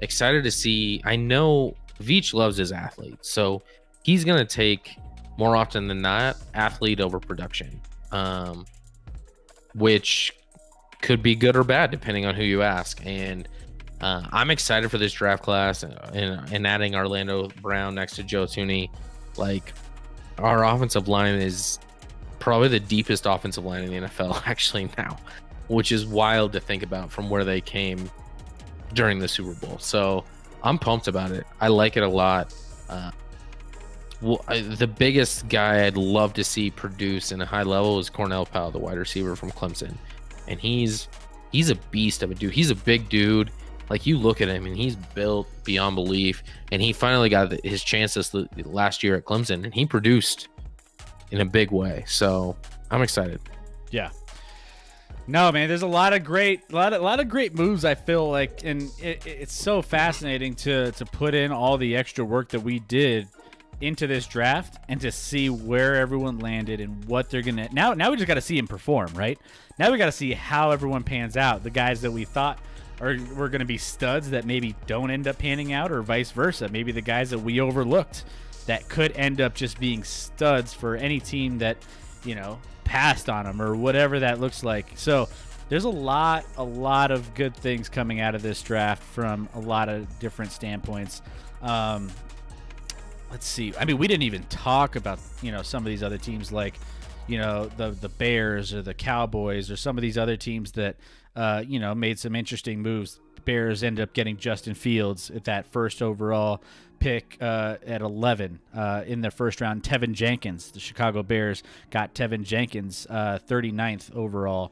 Speaker 2: excited to see. I know Veach loves his athletes, so he's going to take, more often than not, athlete over production, which could be good or bad depending on who you ask. And I'm excited for this draft class and adding Orlando Brown next to Joe Thuney. Like, our offensive line is probably the deepest offensive line in the NFL actually now, which is wild to think about from where they came during the Super Bowl. So I'm pumped about it. I like it a lot. The biggest guy I'd love to see produce in a high level is Cornell Powell, the wide receiver from Clemson. And he's a beast of a dude. He's a big dude. Like, you look at him and he's built beyond belief. And he finally got his chances last year at Clemson, and he produced in a big way. So I'm excited.
Speaker 1: Yeah. No, man, there's a lot of great moves, I feel like, and it's so fascinating to put in all the extra work that we did into this draft and to see where everyone landed and what they're gonna now we just got to see him perform, right? Now we got to see how everyone pans out. The guys that we thought were going to be studs that maybe don't end up panning out, or vice versa. Maybe the guys that we overlooked that could end up just being studs for any team that passed on them, or whatever that looks like. So there's a lot of good things coming out of this draft from a lot of different standpoints. Let's see. I mean, we didn't even talk about some of these other teams like the Bears or the Cowboys or some of these other teams that made some interesting moves. Bears ended up getting Justin Fields at that first overall pick at 11 in their first round. Tevin Jenkins, the Chicago Bears got Tevin Jenkins 39th overall.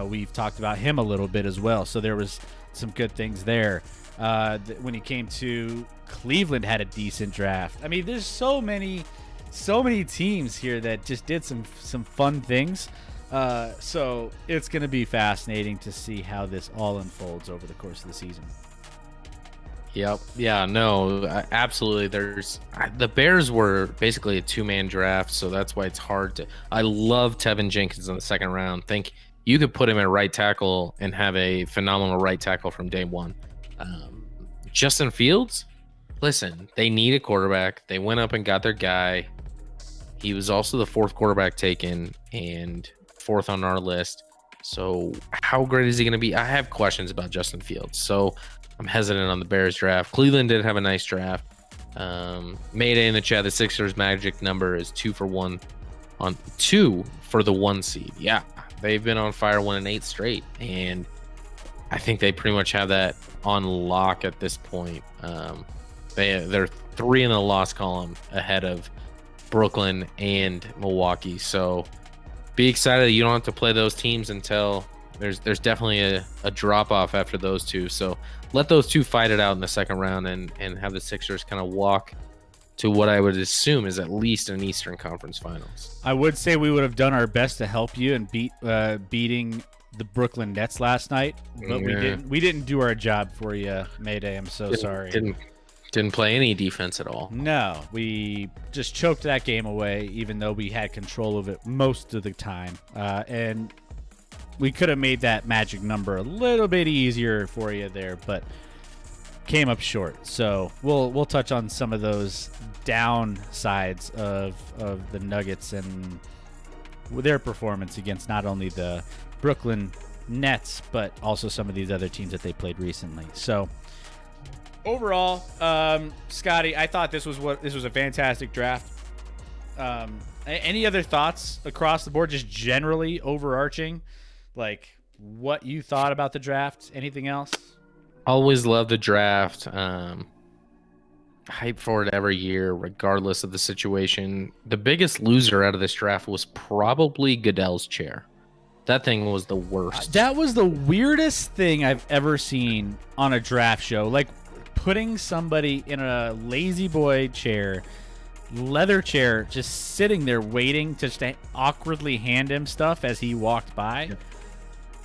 Speaker 1: We've talked about him a little bit as well, so there was some good things there. When he came to Cleveland, had a decent draft. I mean, there's so many teams here that just did some fun things. So it's going to be fascinating to see how this all unfolds over the course of the season.
Speaker 2: Yep. Yeah, no, absolutely. The Bears were basically a two-man draft, so that's why it's hard to. I love Tevin Jenkins in the second round. Think you could put him at right tackle and have a phenomenal right tackle from day one. Justin Fields, listen, they need a quarterback. They went up and got their guy. He was also the fourth quarterback taken and fourth on our list. So how great is he going to be? I have questions about Justin Fields. So I'm hesitant on the Bears draft. Cleveland did have a nice draft. Mayday in the chat, the Sixers magic number is 2 for 1 on 2 for the 1 seed. Yeah, they've been on fire 1-8 straight. And I think they pretty much have that on lock at this point. They're 3 in the loss column ahead of Brooklyn and Milwaukee. So be excited. You don't have to play those teams until there's definitely a drop off after those two. So let those two fight it out in the second round and have the Sixers kind of walk to what I would assume is at least an Eastern Conference Finals.
Speaker 1: I would say we would have done our best to help you and beating the Brooklyn Nets last night, but we didn't do our job for you, Mayday. I'm so sorry.
Speaker 2: Didn't play any defense at all.
Speaker 1: No, we just choked that game away, even though we had control of it most of the time. And we could have made that magic number a little bit easier for you there, but came up short. So we'll touch on some of those downsides of the Nuggets and their performance against not only the Brooklyn Nets, but also some of these other teams that they played recently. So overall, Scotty, I thought this was a fantastic draft. Any other thoughts across the board, just generally overarching, like what you thought about the draft? Anything else?
Speaker 2: Always love the draft. Hype for it every year, regardless of the situation. The biggest loser out of this draft was probably Goodell's chair. That thing was the worst.
Speaker 1: That was the weirdest thing I've ever seen on a draft show. Like putting somebody in a lazy boy chair, leather chair, just sitting there waiting to just awkwardly hand him stuff as he walked by. Yep.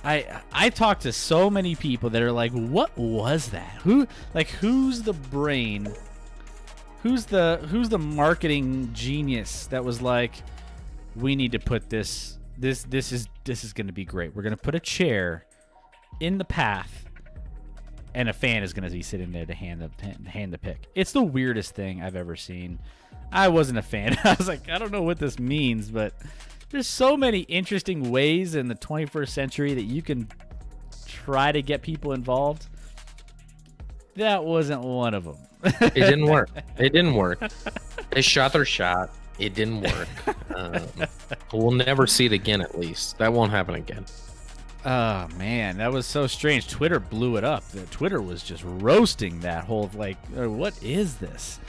Speaker 1: I talked to so many people that are like, what was that? Who's the brain? Who's the marketing genius that was like, we need to put this is going to be great. We're going to put a chair in the path and a fan is going to be sitting there to hand the pick. It's the weirdest thing I've ever seen. I wasn't a fan. I was like, I don't know what this means, but there's so many interesting ways in the 21st century that you can try to get people involved. That wasn't one of them.
Speaker 2: It didn't work. They shot their shot. It didn't work. We'll never see it again, at least. That won't happen again.
Speaker 1: Oh, man. That was so strange. Twitter blew it up. Twitter was just roasting that whole, what is this?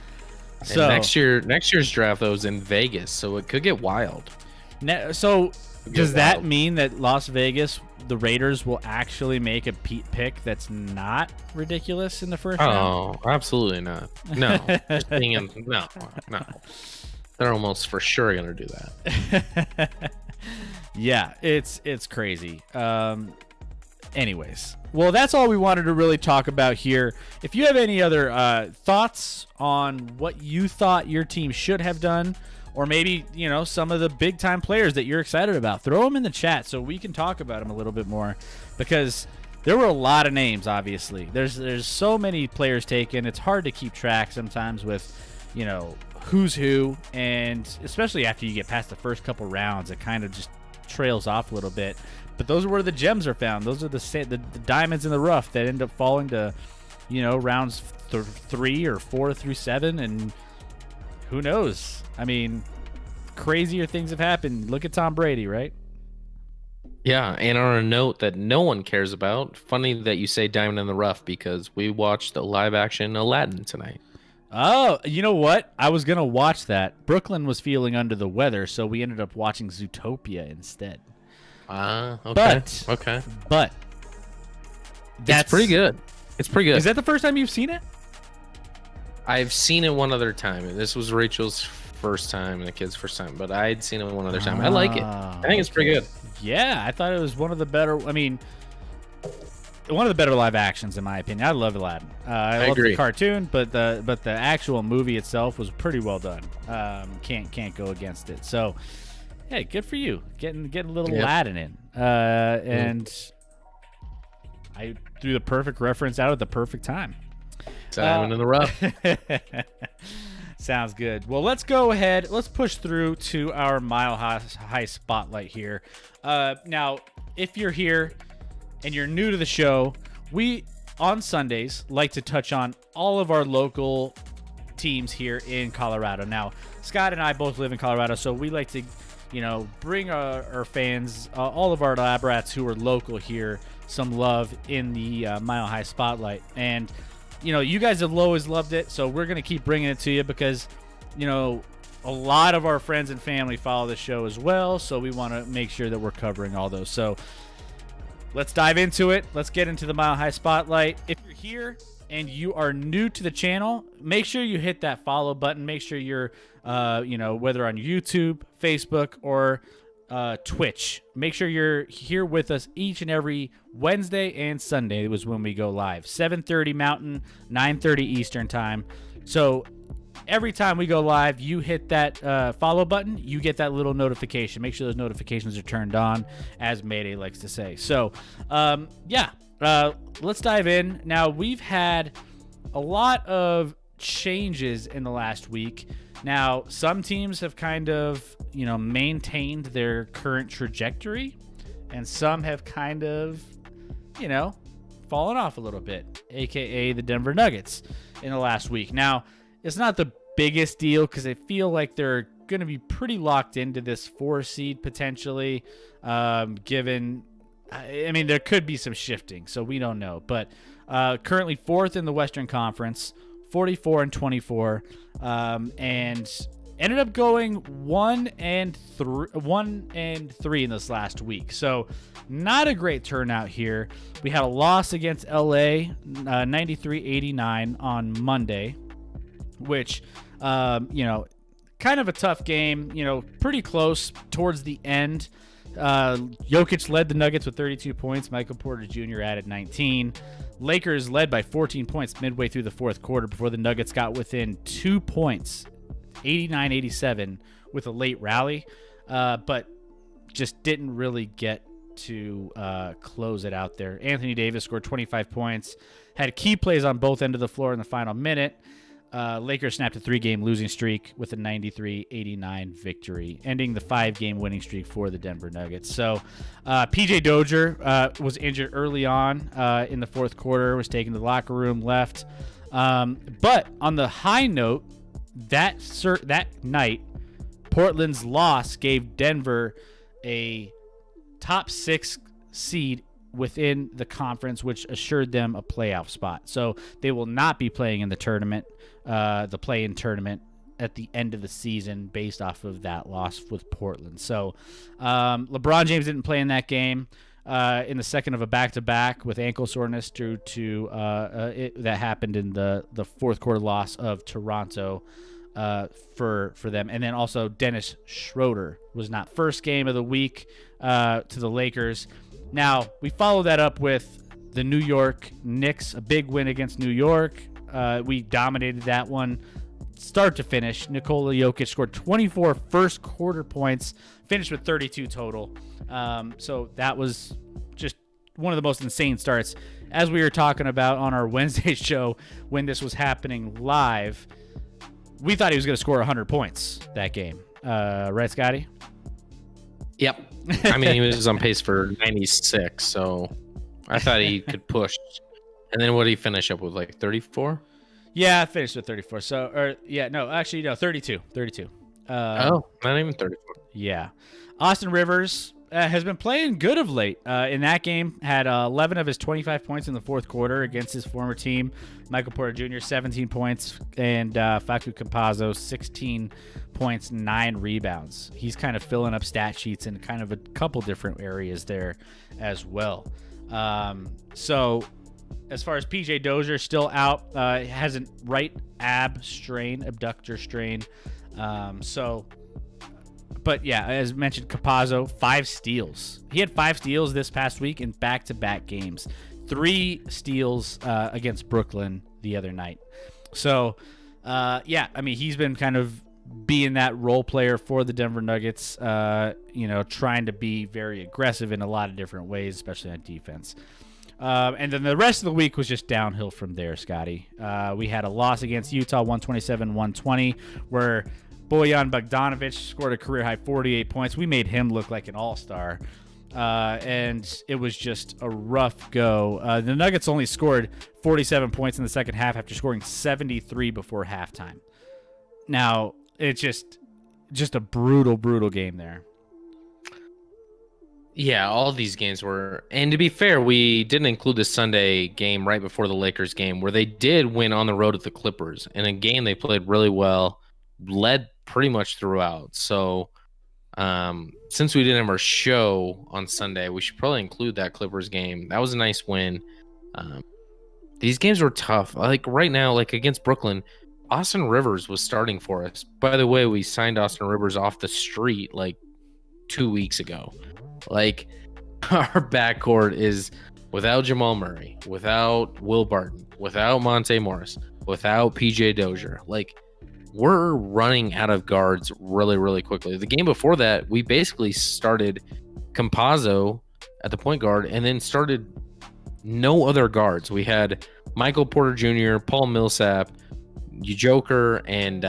Speaker 2: So next year's draft, though, is in Vegas, so it could get wild.
Speaker 1: Does that mean that Las Vegas, the Raiders, will actually make a pick that's not ridiculous in the first round?
Speaker 2: Oh, absolutely not. No. No. They're almost for sure going to do that.
Speaker 1: Yeah, it's crazy. Anyways, well, that's all we wanted to really talk about here. If you have any other thoughts on what you thought your team should have done, or maybe, some of the big-time players that you're excited about, throw them in the chat so we can talk about them a little bit more, because there were a lot of names, obviously. There's so many players taken. It's hard to keep track sometimes with, who's who, and especially after you get past the first couple rounds, it kind of just trails off a little bit. But those are where the gems are found. Those are the diamonds in the rough that end up falling to, rounds 3 or 4 through 7, and who knows? I mean, crazier things have happened. Look at Tom Brady, right?
Speaker 2: Yeah, and on a note that no one cares about, funny that you say Diamond in the Rough because we watched the live action Aladdin tonight.
Speaker 1: Oh, you know what? I was gonna watch that. Brooklyn was feeling under the weather, so we ended up watching Zootopia instead.
Speaker 2: Okay.
Speaker 1: But
Speaker 2: That's pretty good. It's pretty good.
Speaker 1: Is that the first time you've seen it?
Speaker 2: I've seen it one other time. This was Rachel's first time and the kid's first time, but I'd seen it one other time. I like it. I think it's pretty good.
Speaker 1: Yeah, I thought it was one of the better. I mean, one of the better live actions in my opinion. I love Aladdin. I love
Speaker 2: agree.
Speaker 1: the cartoon, but the actual movie itself was pretty well done. Can't go against it. So, hey, good for you getting a little Aladdin in. And I threw the perfect reference out at the perfect time.
Speaker 2: Diamond in the Rough.
Speaker 1: Sounds good. Well, let's go ahead. Let's push through to our Mile High Spotlight here. Now, if you're here and you're new to the show, we, on Sundays, like to touch on all of our local teams here in Colorado. Now, Scott and I both live in Colorado, so we like to, bring our fans, all of our lab rats who are local here, some love in the Mile High Spotlight. And you guys have always loved it, so we're going to keep bringing it to you because, a lot of our friends and family follow the show as well, so we want to make sure that we're covering all those. So let's dive into it. Let's get into the Mile High Spotlight. If you're here and you are new to the channel, make sure you hit that follow button. Make sure you're, whether on YouTube, Facebook, or Twitch. Make sure you're here with us each and every Wednesday and Sunday. It was when we go live. 7:30 Mountain, 9:30 Eastern time. So every time we go live, you hit that follow button, you get that little notification. Make sure those notifications are turned on, as Mayday likes to say. So, let's dive in. Now, we've had a lot of changes in the last week. Now, some teams have kind of, maintained their current trajectory, and some have kind of, fallen off a little bit, aka the Denver Nuggets in the last week. Now, it's not the biggest deal because I feel like they're going to be pretty locked into this 4 seed potentially, given, there could be some shifting, so we don't know. But currently 4th in the Western Conference, 44-24, and ended up going 1-3 in this last week. So not a great turnout here. We had a loss against LA, 93-89 on Monday, which, kind of a tough game, pretty close towards the end. Jokic led the Nuggets with 32 points. Michael Porter Jr. added 19. Lakers led by 14 points midway through the fourth quarter before the Nuggets got within 2 points, 89-87, with a late rally, but just didn't really get to close it out there. Anthony Davis scored 25 points, had key plays on both ends of the floor in the final minute. Lakers snapped a 3-game losing streak with a 93-89 victory, ending the 5-game winning streak for the Denver Nuggets. So PJ Dozier was injured early on in the fourth quarter, was taken to the locker room, left. But on the high note, that night, Portland's loss gave Denver a top 6 seed within the conference, which assured them a playoff spot. So they will not be playing in the tournament, the play-in tournament at the end of the season based off of that loss with Portland. So LeBron James didn't play in that game in the second of a back-to-back with ankle soreness due to that happened in the fourth quarter loss of Toronto for them. And then also Dennis Schroeder was not first game of the week to the Lakers. Now, we follow that up with the New York Knicks, a big win against New York. We dominated that one start to finish. Nikola Jokic scored 24 first quarter points, finished with 32 total. So that was just one of the most insane starts. As we were talking about on our Wednesday show when this was happening live, we thought he was going to score 100 points that game. Right, Scotty?
Speaker 2: Yep. I mean, he was on pace for 96, so I thought he could push. And then what did he finish up with, like 34?
Speaker 1: Yeah, I finished with 34. So, 32.
Speaker 2: Not even 34.
Speaker 1: Yeah. Austin Rivers has been playing good of late. In that game, had 11 of his 25 points in the fourth quarter against his former team. Michael Porter Jr., 17 points, and Facu Campazzo, 16 points, 9 rebounds. He's kind of filling up stat sheets in kind of a couple different areas there as well. So as far as PJ Dozier, still out, has a right abductor strain. But yeah, as mentioned, Campazzo, 5 steals. He had 5 steals this past week in back-to-back games. 3 steals against Brooklyn the other night. So, yeah, I mean, he's been kind of being that role player for the Denver Nuggets, trying to be very aggressive in a lot of different ways, especially on defense. And then the rest of the week was just downhill from there, Scotty. We had a loss against Utah, 127-120, where Bojan Bogdanovic scored a career-high 48 points. We made him look like an all-star, and it was just a rough go. The Nuggets only scored 47 points in the second half after scoring 73 before halftime. Now, it's just a brutal, brutal game there.
Speaker 2: Yeah, all these games were. And to be fair, we didn't include the Sunday game right before the Lakers game, where they did win on the road at the Clippers. In a game they played really well, led pretty much throughout. So since we didn't have our show on Sunday, we should probably include that Clippers game. That was a nice win. These games were tough. Like right now, like against Brooklyn, Austin Rivers was starting for us. By the way, we signed Austin Rivers off the street like 2 weeks ago. Like our backcourt is without Jamal Murray, without Will Barton, without Monte Morris, without PJ Dozier. Like we're running out of guards really, really quickly. The game before that, we basically started Campazzo at the point guard and then started no other guards. We had Michael Porter Jr., Paul Millsap, Ujoker, and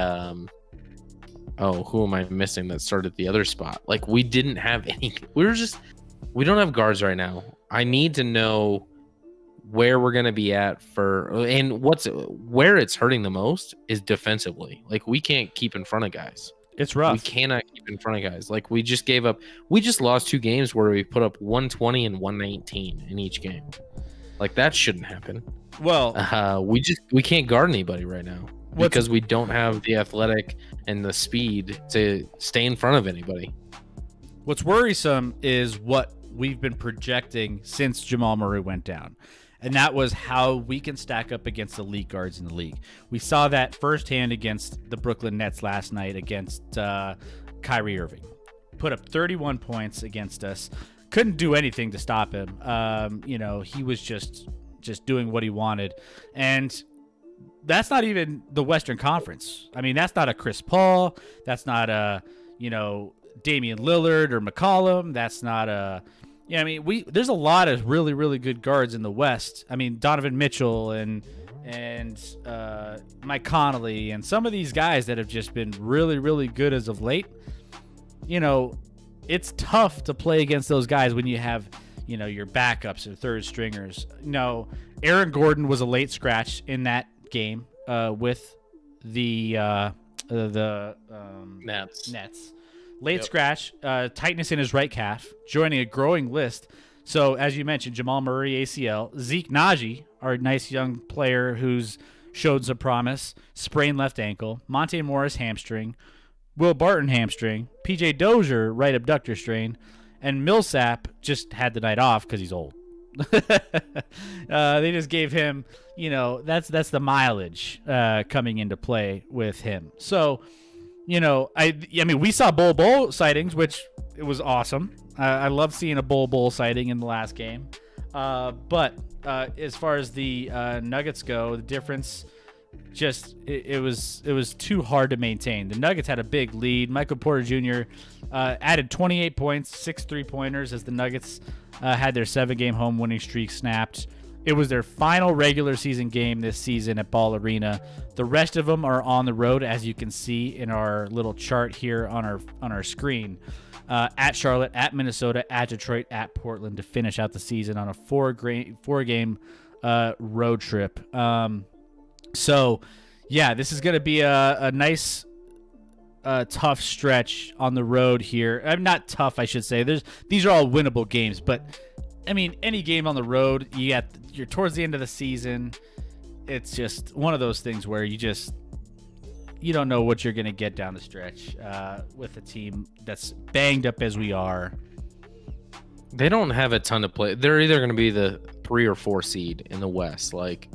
Speaker 2: who am I missing that started the other spot? Like we didn't have any. We don't have guards right now. I need to know where we're gonna be at and where it's hurting the most is defensively. Like we can't keep in front of guys.
Speaker 1: It's rough.
Speaker 2: We cannot keep in front of guys. Like we just gave up. We just lost 2 games where we put up 120 and 119 in each game. Like that shouldn't happen.
Speaker 1: Well,
Speaker 2: we can't guard anybody right now because we don't have the athletic and the speed to stay in front of anybody.
Speaker 1: What's worrisome is what we've been projecting since Jamal Murray went down. And that was how we can stack up against elite guards in the league. We saw that firsthand against the Brooklyn Nets last night against Kyrie Irving. Put up 31 points against us. Couldn't do anything to stop him. He was just doing what he wanted. And that's not even the Western Conference. I mean, that's not a Chris Paul. That's not a, Damian Lillard or McCollum. That's not a... Yeah, I mean, there's a lot of really, really good guards in the West. I mean, Donovan Mitchell and Mike Conley and some of these guys that have just been really, really good as of late. It's tough to play against those guys when you have, your backups or third stringers. Aaron Gordon was a late scratch in that game with the Nets. Late scratch, tightness in his right calf, joining a growing list. So, as you mentioned, Jamal Murray, ACL. Zeke Naji, our nice young player who's showed some promise, sprained left ankle. Monte Morris, hamstring. Will Barton, hamstring. PJ Dozier, right abductor strain. And Millsap just had the night off because he's old. They just gave him, that's the mileage coming into play with him. So, I mean, we saw Bol sightings, which it was awesome. I love seeing a Bol sighting in the last game. But as far as the Nuggets go, the difference it was too hard to maintain. The Nuggets had a big lead. Michael Porter Jr. Added 28 points, 6 3-pointers as the Nuggets had their 7-game home winning streak snapped. It was their final regular season game this season at Ball Arena. The rest of them are on the road, as you can see in our little chart here on our screen. At Charlotte, at Minnesota, at Detroit, at Portland to finish out the season on a 4-game road trip. So, yeah, this is going to be a nice tough stretch on the road here. Not tough, I should say. These are all winnable games, but I mean, any game on the road, you're towards the end of the season. It's just one of those things where you don't know what you're going to get down the stretch with a team that's banged up as we are.
Speaker 2: They don't have a ton to play. They're either going to be the 3 or 4 seed in the West. Like,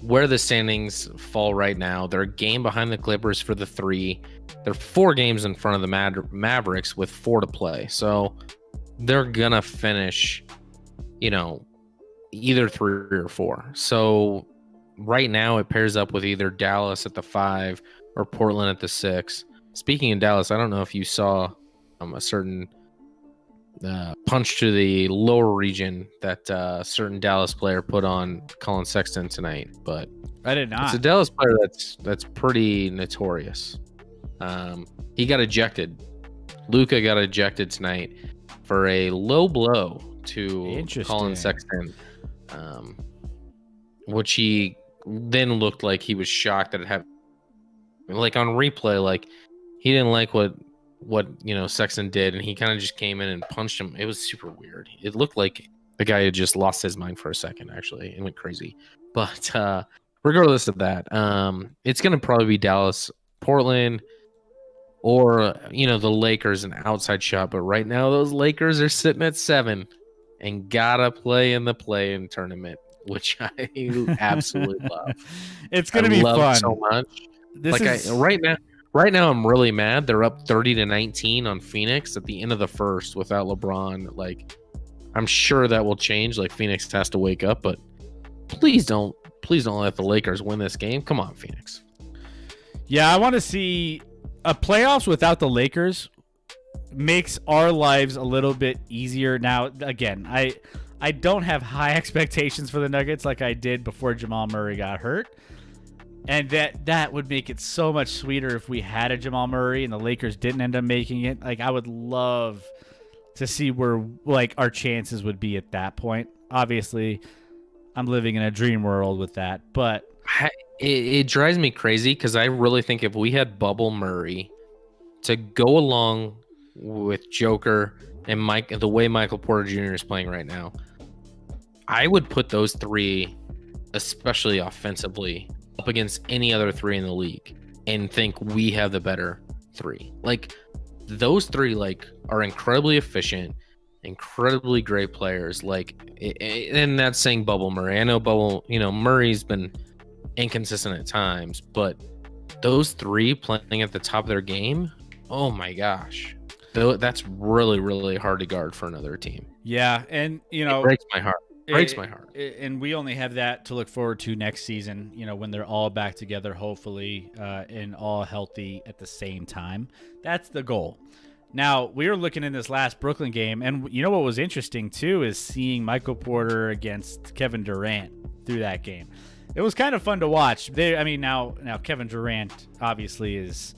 Speaker 2: where the standings fall right now, they're a game behind the Clippers for the 3. They're 4 games in front of the Mavericks with 4 to play. So they're going to finish, either 3 or 4. So right now it pairs up with either Dallas at the 5 or Portland at the 6. Speaking of Dallas, I don't know if you saw a certain punch to the lower region that a certain Dallas player put on Colin Sexton tonight, but
Speaker 1: I did not.
Speaker 2: It's a Dallas player that's pretty notorious. He got ejected. Luka got ejected tonight for a low blow to Colin Sexton, which he then looked like he was shocked that it happened. Like on replay, like he didn't like what Sexton did, and he kind of just came in and punched him. It was super weird. It looked like the guy had just lost his mind for a second, actually, and went crazy. But regardless of that, it's going to probably be Dallas, Portland, or the Lakers, an outside shot. But right now, those Lakers are sitting at 7 and gotta play in the play-in tournament, which I absolutely love.
Speaker 1: It's going to be fun
Speaker 2: so much. Right now, I'm really mad. They're up 30-19 on Phoenix at the end of the first without LeBron. Like, I'm sure that will change. Like, Phoenix has to wake up, but please don't let the Lakers win this game. Come on, Phoenix.
Speaker 1: Yeah, I want to see a playoffs without the Lakers. Makes our lives a little bit easier. Now, again, I don't have high expectations for the Nuggets like I did before Jamal Murray got hurt. And that would make it so much sweeter if we had a Jamal Murray and the Lakers didn't end up making it. Like, I would love to see where our chances would be at that point. Obviously, I'm living in a dream world with that, but
Speaker 2: it drives me crazy because I really think if we had Bubble Murray to go along with Joker and the way Michael Porter Jr. is playing right now, I would put those 3, especially offensively, up against any other 3 in the league and think we have the better 3. Like, those 3 are incredibly efficient, incredibly great players. And that's saying Bubble Murray. I know Murray's been inconsistent at times, but those 3 playing at the top of their game, oh my gosh, that's really, really hard to guard for another team.
Speaker 1: Yeah, and
Speaker 2: it breaks my heart. Breaks my heart.
Speaker 1: And we only have that to look forward to next season, when they're all back together, hopefully, and all healthy at the same time. That's the goal. Now, we were looking in this last Brooklyn game, and what was interesting, too, is seeing Michael Porter against Kevin Durant through that game. It was kind of fun to watch. Now Kevin Durant obviously is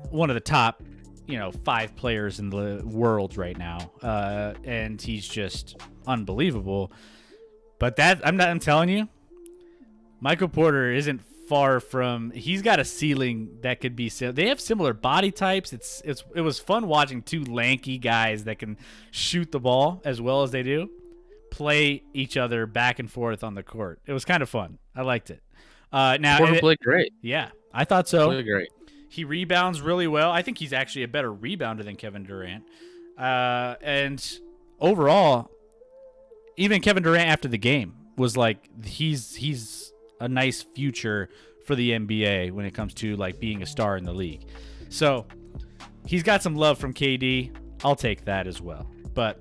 Speaker 1: one of the top 5 players in the world right now, and he's just unbelievable. But I'm telling you, Michael Porter isn't far from. He's got a ceiling that could be. They have similar body types. It was fun watching 2 lanky guys that can shoot the ball as well as they do play each other back and forth on the court. It was kind of fun. I liked it. Now
Speaker 2: Porter played great.
Speaker 1: Yeah, I thought so.
Speaker 2: Played great.
Speaker 1: He rebounds really well. I think he's actually a better rebounder than Kevin Durant. And overall, even Kevin Durant after the game was like, he's a nice future for the NBA when it comes to being a star in the league. So he's got some love from KD. I'll take that as well. But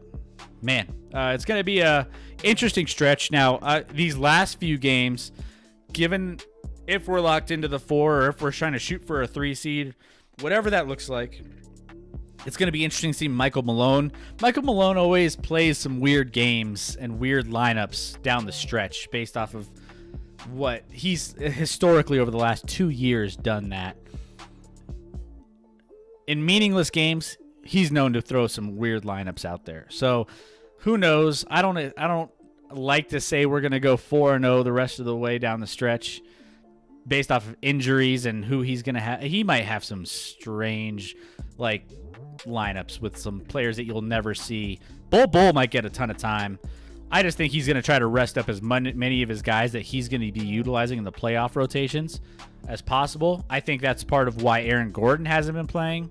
Speaker 1: man, it's going to be a interesting stretch. Now, these last few games, given if we're locked into the 4 or if we're trying to shoot for a 3 seed, whatever that looks like, it's going to be interesting to see Michael Malone. Michael Malone always plays some weird games and weird lineups down the stretch based off of what he's historically over the last 2 years done that. In meaningless games, he's known to throw some weird lineups out there. So who knows? I don't like to say we're going to go 4-0 the rest of the way down the stretch. based off of injuries and who he's going to have. He might have some strange like lineups with some players that you'll never see. Bull might get a ton of time. I just think he's going to try to rest up as many of his guys that he's going to be utilizing in the playoff rotations as possible. I think that's part of why Aaron Gordon hasn't been playing.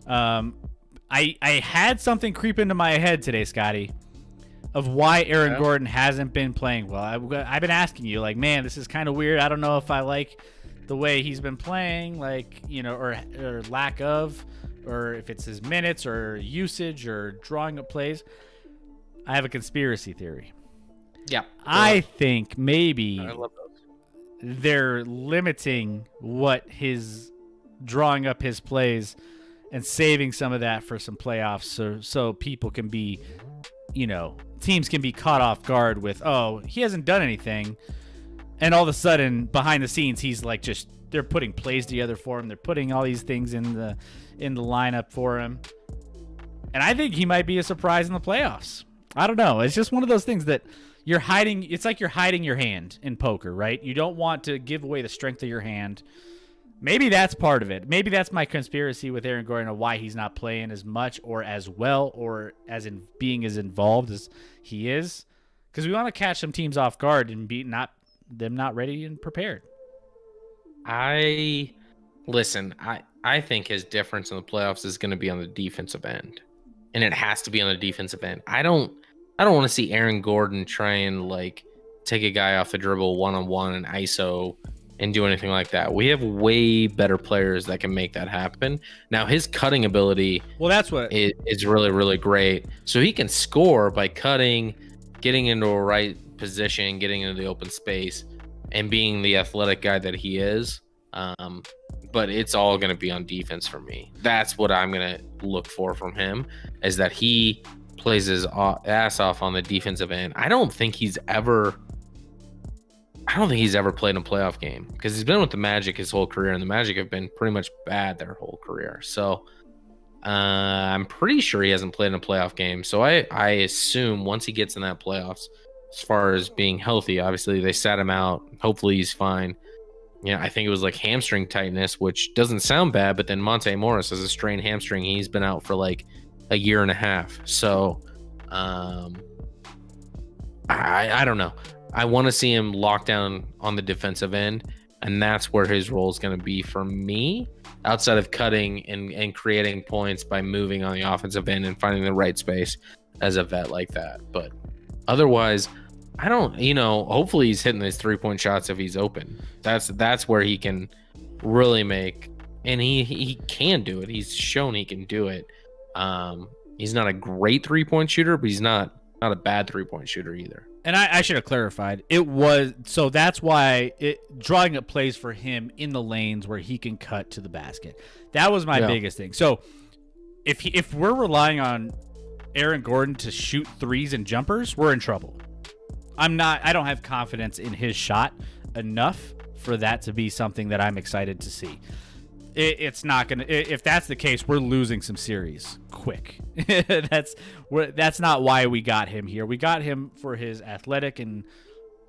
Speaker 1: I had something creep into my head today, Scotty, of why Aaron Gordon hasn't been playing well. I've been asking you, like, man, this is kind of weird. I don't know if I like the way he's been playing, like, you know, or lack of, or if it's his minutes or usage or drawing up plays. I have a conspiracy theory.
Speaker 2: Yeah.
Speaker 1: I think maybe
Speaker 2: I love those.
Speaker 1: they're limiting what his drawing up his plays and saving some of that for some playoffs so people can be, you know, teams can be caught off guard with, oh, he hasn't done anything. And all of a sudden, behind the scenes, he's like they're putting plays together for him. They're putting all these things in the lineup for him. And I think he might be a surprise in the playoffs. I don't know. It's just one of those things that you're hiding. It's like you're hiding your hand in poker, right? You don't want to give away the strength of your hand. Maybe that's part of it. Maybe that's my conspiracy with Aaron Gordon of why he's not playing as much or as well or as in being as involved as he is. Because we want to catch some teams off guard and be not ready and prepared.
Speaker 2: I think his difference in the playoffs is going to be on the defensive end, and it has to be on the defensive end. I don't want to see Aaron Gordon try and like take a guy off the dribble one-on-one and ISO and do anything like that. We have way better players that can make that happen. Now his cutting ability,
Speaker 1: that's what
Speaker 2: is really, really great. So he can score by cutting, getting into a right position, getting into the open space, and being the athletic guy that he is. But it's all going to be on defense for me. That's what I'm going to look for from him, is that he plays his ass off on the defensive end. I don't think he's ever played a playoff game because he's been with the Magic his whole career, and the Magic have been pretty much bad their whole career. So I'm pretty sure he hasn't played in a playoff game. So I assume once he gets in that playoffs, as far as being healthy, obviously they sat him out. Hopefully he's fine. Yeah, I think it was like hamstring tightness, which doesn't sound bad, but then Monte Morris has a strained hamstring. He's been out for like a year and a half. So I don't know. I want to see him lock down on the defensive end, and that's where his role is going to be for me, outside of cutting and creating points by moving on the offensive end and finding the right space as a vet like that. But otherwise, I don't, hopefully he's hitting his 3-point shots if he's open. That's where he can really make, and he can do it. He's shown he can do it. He's not a great 3-point shooter, but he's not a bad 3-point shooter either.
Speaker 1: And I should have clarified. So that's why drawing up plays for him in the lanes where he can cut to the basket. That was my biggest thing. So if we're relying on Aaron Gordon to shoot threes and jumpers, we're in trouble. I don't have confidence in his shot enough for that to be something that I'm excited to see. It's not gonna. If that's the case, we're losing some series quick. That's not why we got him here. We got him for his athletic and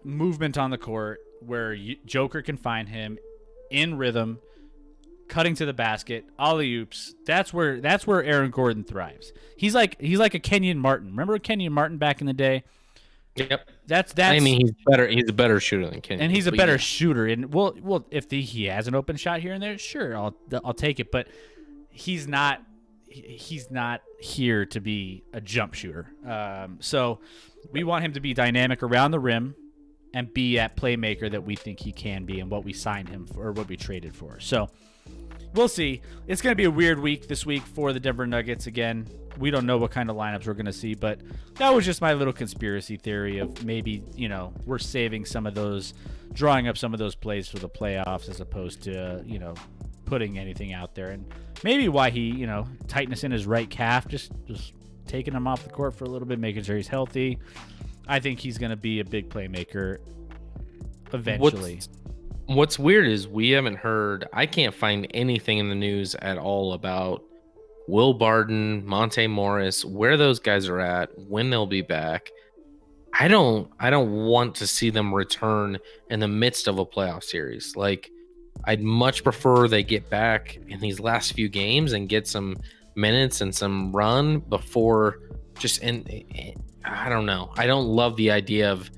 Speaker 1: movement on the court, where Joker can find him in rhythm, cutting to the basket, alley oops. That's where Aaron Gordon thrives. He's like a Kenyon Martin. Remember Kenyon Martin back in the day?
Speaker 2: Yep.
Speaker 1: That's.
Speaker 2: I mean, he's better. He's a better shooter than Kenyon,
Speaker 1: and he's a better shooter. And well, if he has an open shot here and there, sure, I'll take it. But he's not here to be a jump shooter. So we want him to be dynamic around the rim and be that playmaker that we think he can be, and what we signed him for, or what we traded for. So we'll see. It's going to be a weird week this week for the Denver Nuggets again. We don't know what kind of lineups we're going to see, but that was just my little conspiracy theory of maybe, we're saving some of those, drawing up some of those plays for the playoffs as opposed to, putting anything out there. And maybe why he, tightness in his right calf, just taking him off the court for a little bit, making sure he's healthy. I think he's going to be a big playmaker eventually.
Speaker 2: What's weird is I can't find anything in the news at all about Will Barton, Monte Morris, where those guys are at, when they'll be back. I don't want to see them return in the midst of a playoff series. Like, I'd much prefer they get back in these last few games and get some minutes and some run before just in. I don't know. I don't love the idea of,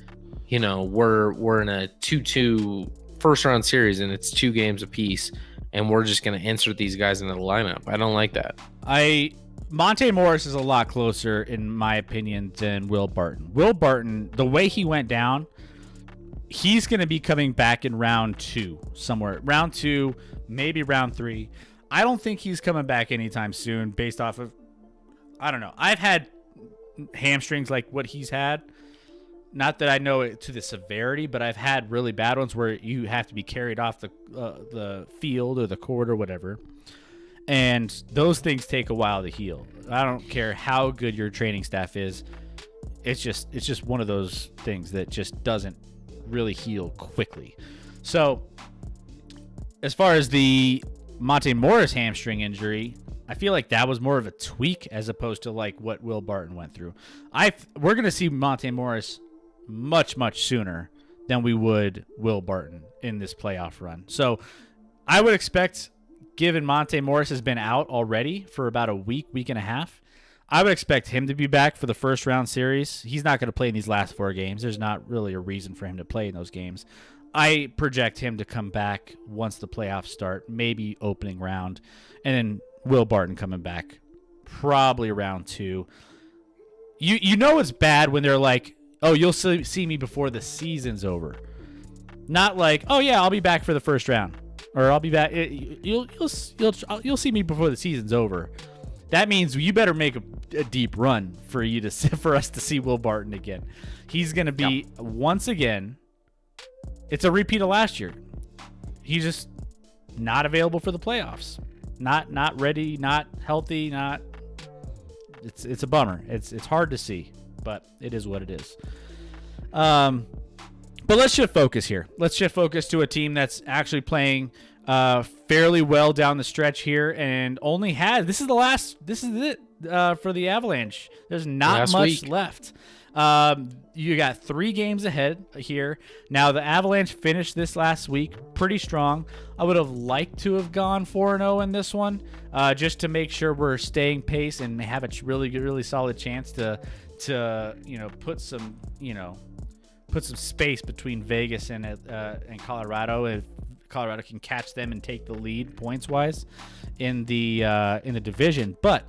Speaker 2: we're in a 2-2 first round series and it's 2 games apiece and we're just going to insert these guys into the lineup. I don't like that.
Speaker 1: Monte Morris is a lot closer, in my opinion, than Will Barton. Will Barton, the way he went down, he's going to be coming back in round 2 somewhere. Round 2, maybe round 3. I don't think he's coming back anytime soon based off of, I don't know. I've had hamstrings like what he's had. Not that I know it to the severity, but I've had really bad ones where you have to be carried off the field or the court or whatever. And those things take a while to heal. I don't care how good your training staff is. It's just one of those things that just doesn't really heal quickly. So as far as the Monte Morris hamstring injury, I feel like that was more of a tweak as opposed to like what Will Barton went through. We're going to see Monte Morris much, much sooner than we would Will Barton in this playoff run. So I would expect, given Monte Morris has been out already for about a week and a half, I would expect him to be back for the first round series. He's not going to play in these last 4 games. There's not really a reason for him to play in those games. I project him to come back once the playoffs start, maybe opening round, and then Will Barton coming back probably round 2. You know it's bad when they're like, oh, you'll see me before the season's over. Not like, oh yeah, I'll be back for the first round. Or I'll be back. You'll see me before the season's over. That means you better make a deep run for us to see Will Barton again. He's going to be once again. It's a repeat of last year. He's just not available for the playoffs. Not ready. Not healthy. Not. It's a bummer. It's hard to see, but it is what it is. But let's shift focus here. Let's shift focus to a team that's actually playing fairly well down the stretch here, and only had this is it for the Avalanche. There's not much left. You got 3 games ahead here. Now the Avalanche finished this last week pretty strong. I would have liked to have gone 4-0 in this one, just to make sure we're staying pace and have a really solid chance to put some space between Vegas and Colorado. If Colorado can catch them and take the lead points wise in the division, but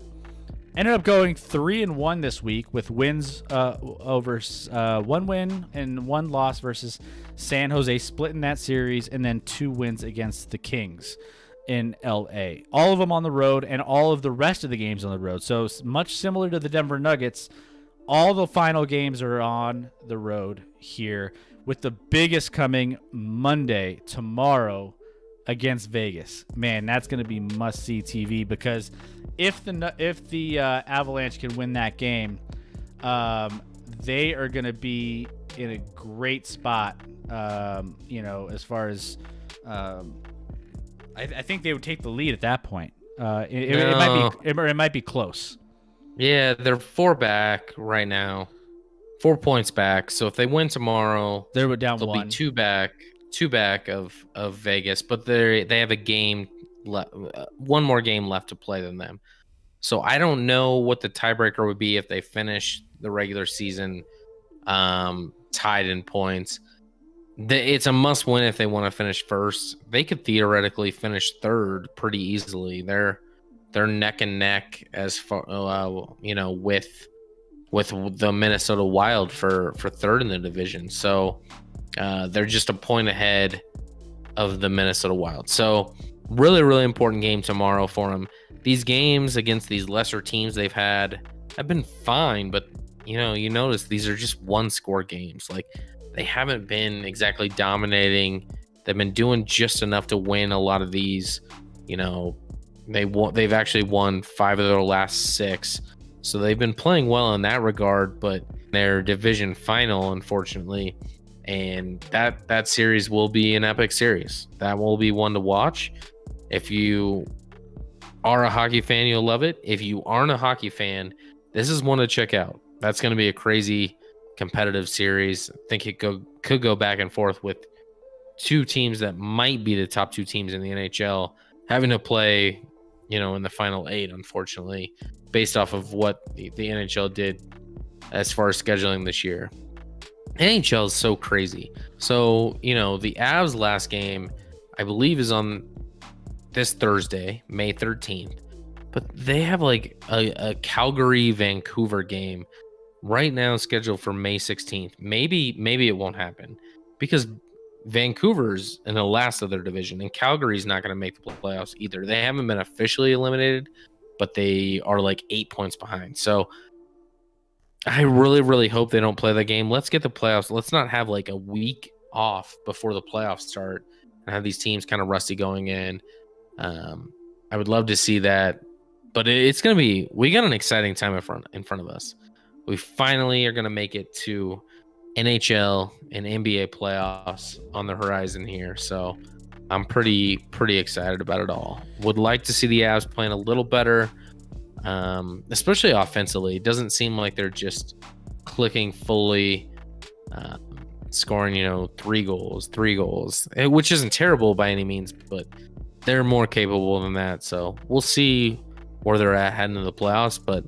Speaker 1: ended up going 3-1 this week with wins over 1 win and 1 loss versus San Jose, splitting that series, and then 2 wins against the Kings in LA. All of them on the road, and all of the rest of the games on the road. So much similar to the Denver Nuggets. All the final games are on the road here, with the biggest coming Monday, tomorrow, against Vegas. Man, that's going to be must-see TV, because if the Avalanche can win that game, they are going to be in a great spot. As far as I think they would take the lead at that point. It might be close.
Speaker 2: Yeah, they're 4 back right now, 4 points back. So if they win tomorrow,
Speaker 1: they're down
Speaker 2: they'll
Speaker 1: 1.
Speaker 2: be 2 back of Vegas, but they have a game one more game left to play than them. So I don't know what the tiebreaker would be if they finish the regular season tied in points. It's a must win if they want to finish first. They could theoretically finish 3rd pretty easily. They're neck and neck as far with the Minnesota Wild for 3rd in the division. So they're just a point ahead of the Minnesota Wild. So really, really important game tomorrow for them. These games against these lesser teams they've had have been fine, but you notice these are just 1-score games. Like, they haven't been exactly dominating. They've been doing just enough to win a lot of these. They've actually won 5 of their last 6. So they've been playing well in that regard, but their division final, unfortunately, and that series will be an epic series. That will be one to watch. If you are a hockey fan, you'll love it. If you aren't a hockey fan, this is one to check out. That's going to be a crazy competitive series. I think it could go back and forth with two teams that might be the top two teams in the NHL having to play, in the final 8, unfortunately, based off of what the NHL did as far as scheduling this year. NHL is so crazy. So, the Avs last game, I believe, is on this Thursday, May 13th. But they have like a Calgary Vancouver game right now scheduled for May 16th. Maybe it won't happen because Vancouver's in the last of their division, and Calgary's not going to make the playoffs either. They haven't been officially eliminated, but they are like 8 points behind. So I really, really hope they don't play that game. Let's get the playoffs. Let's not have like a week off before the playoffs start and have these teams kind of rusty going in. I would love to see that, but it's going to be, we got an exciting time in front of us. We finally are going to make it to NHL and NBA playoffs on the horizon here. So I'm pretty excited about it all. Would like to see the Avs playing a little better, especially offensively. It doesn't seem like they're just clicking fully, scoring, 3 goals, which isn't terrible by any means, but they're more capable than that. So we'll see where they're at heading into the playoffs. But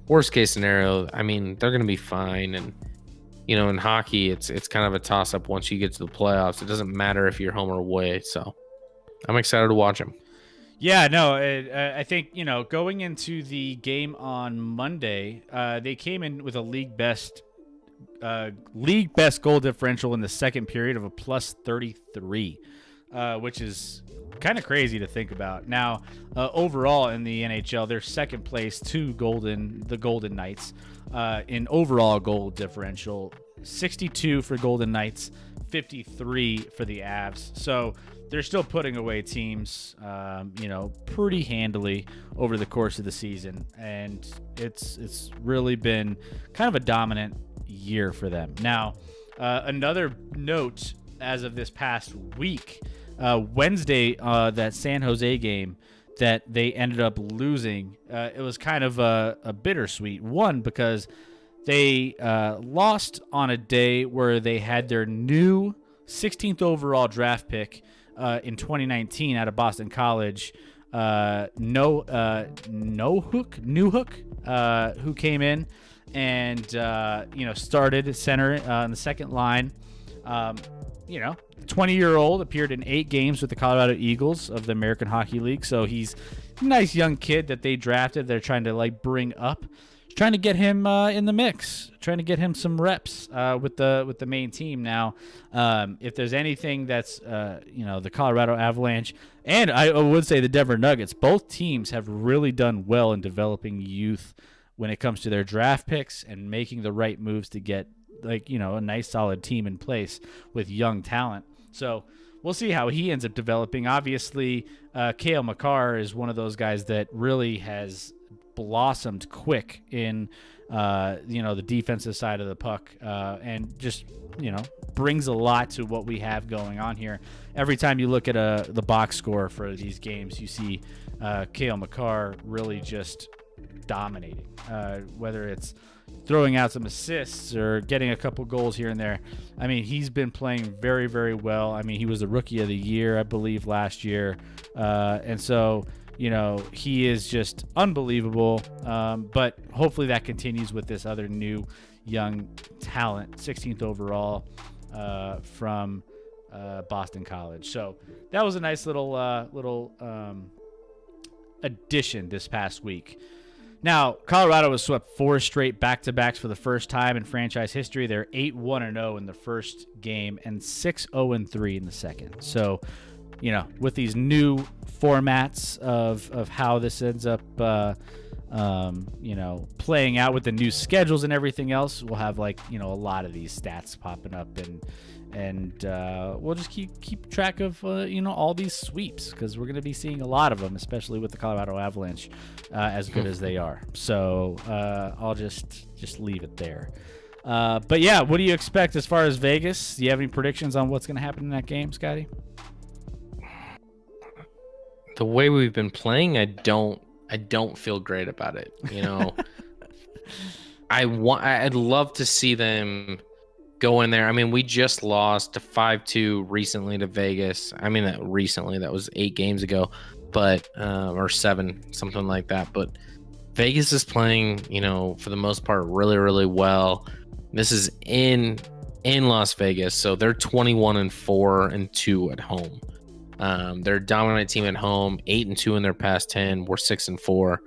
Speaker 2: worst case scenario, I mean, they're going to be fine. And in hockey, it's kind of a toss-up once you get to the playoffs. It doesn't matter if you're home or away. So I'm excited to watch them.
Speaker 1: Yeah, no, I think, going into the game on Monday, they came in with a league best goal differential in the second period of a plus 33, which is kind of crazy to think about. Now, overall in the NHL, they're second place to the Golden Knights in overall goal differential, 62 for Golden Knights, 53 for the Avs. So they're still putting away teams, pretty handily over the course of the season, and it's really been kind of a dominant year for them. Now, another note as of this past week, Wednesday, that San Jose game that they ended up losing, it was kind of a bittersweet one because they lost on a day where they had their new 16th overall draft pick in 2019 out of Boston College, Newhook, who came in and started center on the second line. 20-year-old, appeared in 8 games with the Colorado Eagles of the American Hockey League. So he's a nice young kid that they drafted. They're trying to bring up, trying to get him in the mix, trying to get him some reps with the main team. Now, if there's anything that's the Colorado Avalanche, and I would say the Denver Nuggets, both teams have really done well in developing youth when it comes to their draft picks and making the right moves to get a nice solid team in place with young talent. So we'll see how he ends up developing. Obviously, Cale Makar is one of those guys that really has blossomed quick in the defensive side of the puck, and just brings a lot to what we have going on here. Every time you look at the box score for these games, you see Cale Makar really just dominating, whether it's throwing out some assists or getting a couple goals here and there. I mean, he's been playing very, very well. I mean, he was the Rookie of the Year, I believe, last year. And so, he is just unbelievable. But hopefully that continues with this other new young talent, 16th overall from Boston College. So that was a nice little addition this past week. Now, Colorado was swept 4 straight back-to-backs for the first time in franchise history. They're 8-1-0 in the first game and 6-0-3 in the second. So, with these new formats of how this ends up, playing out with the new schedules and everything else, we'll have a lot of these stats popping up, and we'll just keep track of all these sweeps, because we're going to be seeing a lot of them, especially with the Colorado Avalanche as good as they are. So I'll just leave it there. But yeah, what do you expect as far as Vegas? Do you have any predictions on what's going to happen in that game, Scotty?
Speaker 2: The way we've been playing, I don't feel great about it. I'd love to see them go in there. I mean, we just lost to 5-2 recently to Vegas. I mean, that was 8 games ago, but or 7, something like that. But Vegas is playing, for the most part, really, really well. This is in Las Vegas, so they're 21-4 and 2 at home. They're a dominant team at home, 8-2 in their past 10. We're 6-4.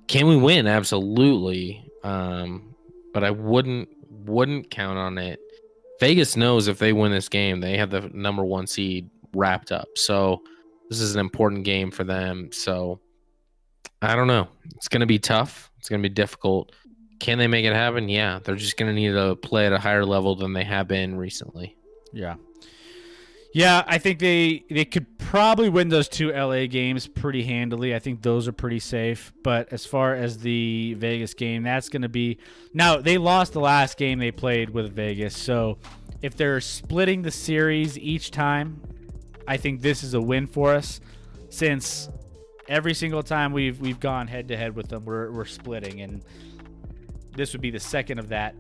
Speaker 2: Can we win? Absolutely. But I wouldn't count on it. Vegas knows if they win this game, they have the number 1 seed wrapped up. So this is an important game for them. So I don't know. It's going to be tough. It's going to be difficult. Can they make it happen? Yeah. They're just going to need to play at a higher level than they have been recently.
Speaker 1: Yeah. Yeah, I think they could probably win those 2 LA games pretty handily. I think those are pretty safe. But as far as the Vegas game, that's going to be... Now, they lost the last game they played with Vegas. So if they're splitting the series each time, I think this is a win for us. Since every single time we've gone head-to-head with them, we're splitting. And this would be the second of that.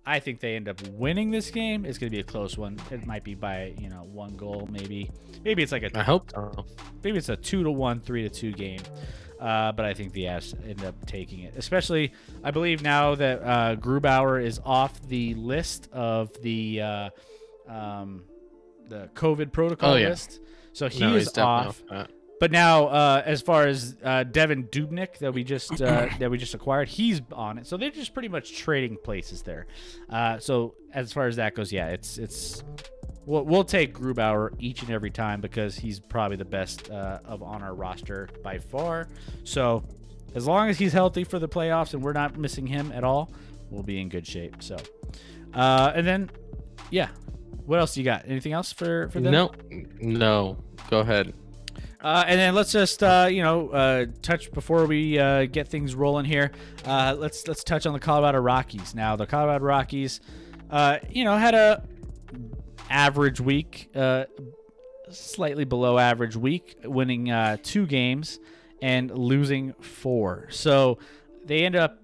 Speaker 1: I think they end up winning this game. It's going to be a close one. It might be by 1 goal, maybe. Maybe it's like
Speaker 2: I hope so.
Speaker 1: Maybe it's a 2-1, 3-2 game. But I think the Avs end up taking it. Especially, I believe now that Grubauer is off the list of the COVID protocol list, so he is off. But now, as far as Devin Dubnyk that we just acquired, he's on it. So they're just pretty much trading places there. So as far as that goes, yeah, it's we'll take Grubauer each and every time because he's probably the best on our roster by far. So as long as he's healthy for the playoffs and we're not missing him at all, we'll be in good shape. So, and then, yeah, what else you got? Anything else for them?
Speaker 2: No, go ahead.
Speaker 1: And then let's just touch before we get things rolling here. Let's touch on the Colorado Rockies. Now the Colorado Rockies, had a average week, slightly below average week, winning 2 games and losing 4. So they end up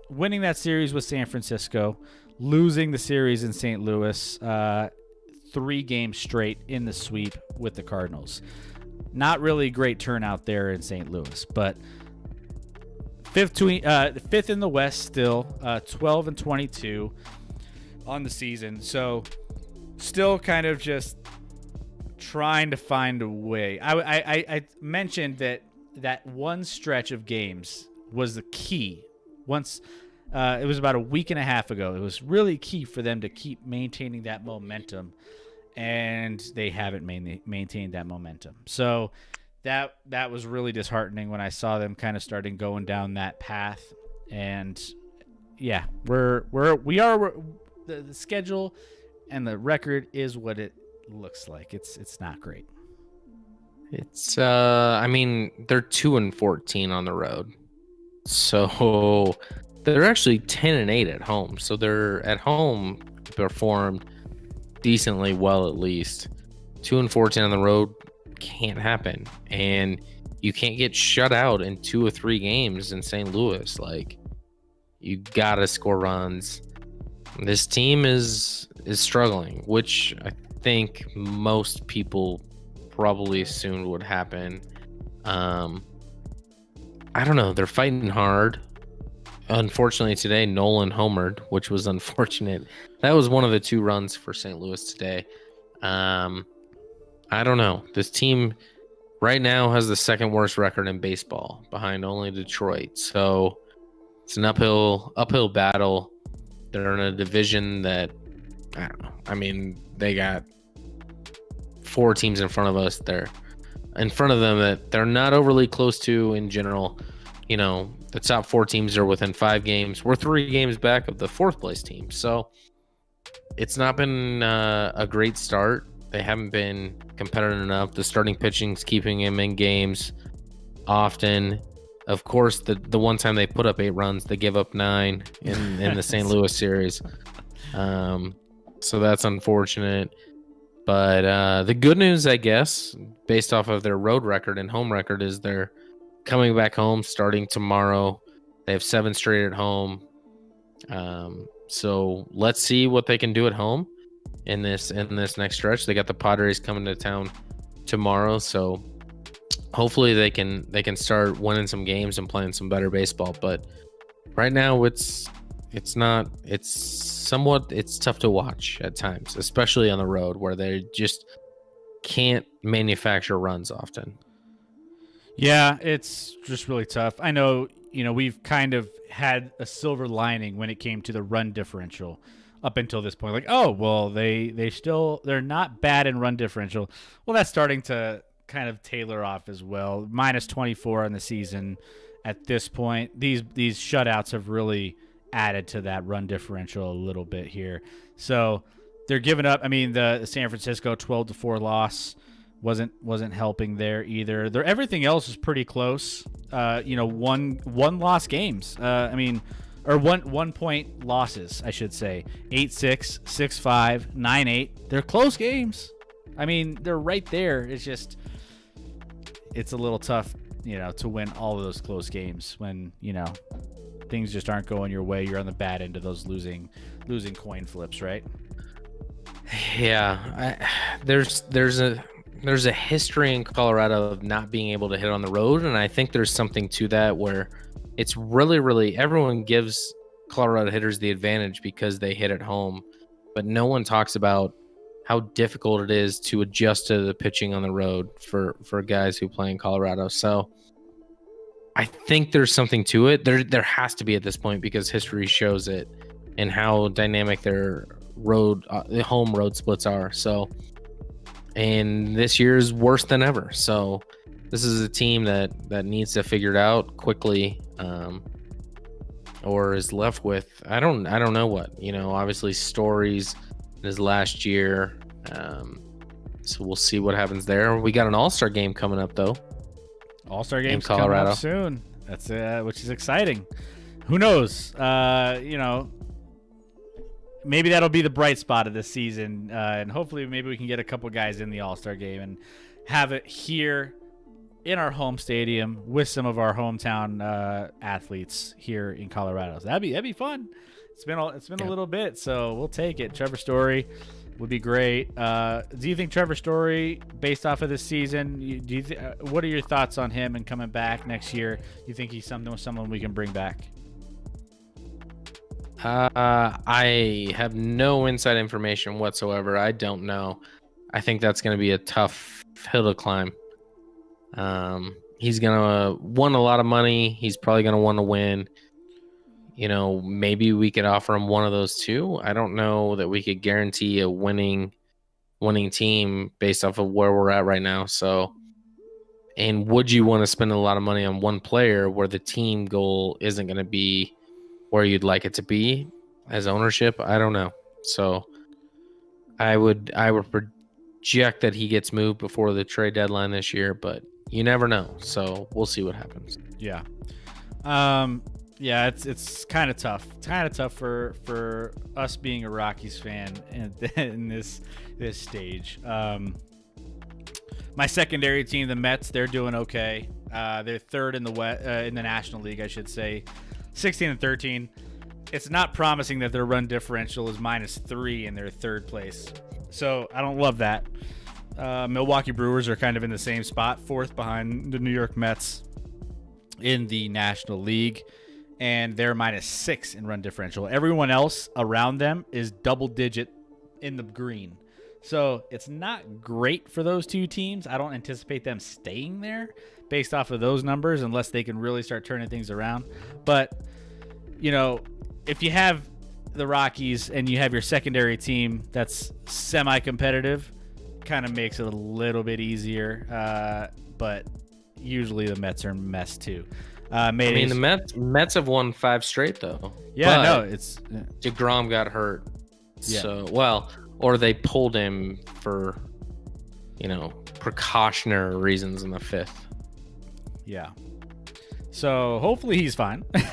Speaker 1: winning that series with San Francisco, losing the series in St. Louis. 3 games straight in the sweep with the Cardinals. Not really great turnout there in St. Louis, but fifth in the West still, 12-22 on the season. So still kind of just trying to find a way. I mentioned that one stretch of games was the key. Once it was about a week and a half ago. It was really key for them to keep maintaining that momentum. And they haven't maintained that momentum. So that was really disheartening when I saw them kind of starting going down that path. And yeah, we are the schedule and the record is what it looks like. It's not great.
Speaker 2: It's I mean, they're 2-14 on the road. So they're actually 10-8 at home. So they're at home performed decently well, at least. 2-14 on the road can't happen, and you can't get shut out in 2 or 3 games in St. Louis. Like, you gotta score runs. This team is struggling, which I think most people probably assumed would happen. I don't know. They're fighting hard. Unfortunately, today, Nolan homered, which was unfortunate. That was one of the 2 runs for St. Louis today. I don't know. This team right now has the 2nd worst record in baseball, behind only Detroit. So it's an uphill battle. They're in a division that, I don't know. I mean, they got 4 teams in front of us. They're in front of them that they're not overly close to in general. The top 4 teams are within 5 games. We're 3 games back of the 4th place team. So it's not been a great start. They haven't been competitive enough. The starting pitching's keeping him in games often. Of course, the one time they put up 8 runs, they give up 9 in the St. Louis series. So that's unfortunate. But the good news, I guess, based off of their road record and home record, is they're coming back home starting tomorrow They have 7 straight at home. So let's see what they can do at home in this next stretch. They got the Padres coming to town tomorrow, so hopefully they can start winning some games and playing some better baseball. But right now it's tough to watch at times, especially on the road where they just can't manufacture runs often.
Speaker 1: Yeah, it's just really tough. I know, we've kind of had a silver lining when it came to the run differential up until this point. Like, oh, well, they're not bad in run differential. Well, that's starting to kind of tailor off as well. Minus 24 on the season at this point. These shutouts have really added to that run differential a little bit here. So they're giving up. I mean, the San Francisco 12-4 loss wasn't helping there either. Everything else is pretty close. One loss games. Or 1 point losses, I should say. 8-6, 6-5, 9-8. They're close games. I mean, they're right there. It's a little tough, to win all of those close games when, things just aren't going your way. You're on the bad end of those losing coin flips, right?
Speaker 2: Yeah, there's a history in Colorado of not being able to hit on the road, and I think there's something to that where it's really everyone gives Colorado hitters the advantage because they hit at home, but no one talks about how difficult it is to adjust to the pitching on the road for guys who play in Colorado. So I think there's something to it. There has to be at this point because history shows it and how dynamic their the home road splits are. So, and this year is worse than ever. So this is a team that needs to figure it out quickly, or is left with I don't know what. Obviously Stories in his last year. So we'll see what happens there. We got an All-Star game coming up though.
Speaker 1: All-Star game's coming up soon. That's which is exciting. Who knows? Maybe that'll be the bright spot of this season, and hopefully maybe we can get a couple guys in the All-Star game and have it here in our home stadium with some of our hometown athletes here in Colorado. So that'd be fun. It's been a little bit, so we'll take it. Trevor Story would be great. Do you think Trevor Story, based off of this season, what are your thoughts on him and coming back next year? You think he's someone we can bring back?
Speaker 2: I have no inside information whatsoever. I don't know. I think that's going to be a tough hill to climb. He's going to want a lot of money. He's probably going to want to win. Maybe we could offer him one of those two. I don't know that we could guarantee a winning team based off of where we're at right now. So, and would you want to spend a lot of money on one player where the team goal isn't going to be where you'd like it to be as ownership? I don't know. So I would project that he gets moved before the trade deadline this year, but you never know. So we'll see what happens.
Speaker 1: Yeah. Yeah, it's kind of tough. It's kind of tough for us being a Rockies fan in this stage. My secondary team, the Mets, they're doing okay. They're third in the National League, I should say, 16-13. It's not promising that their run differential is -3 in their third place. So I don't love that. Milwaukee Brewers are kind of in the same spot, fourth behind the New York Mets in the National League, and they're -6 in run differential. Everyone else around them is double digit in the green. So it's not great for those two teams. I don't anticipate them staying there based off of those numbers unless they can really start turning things around. But, if you have the Rockies and you have your secondary team that's semi-competitive, kind of makes it a little bit easier. But usually the Mets are a mess too.
Speaker 2: The Mets have won 5 straight though.
Speaker 1: Yeah,
Speaker 2: but
Speaker 1: no, it's
Speaker 2: DeGrom got hurt.
Speaker 1: Yeah.
Speaker 2: So or they pulled him for, precautionary reasons in the 5th.
Speaker 1: Yeah. So hopefully he's fine.
Speaker 2: He's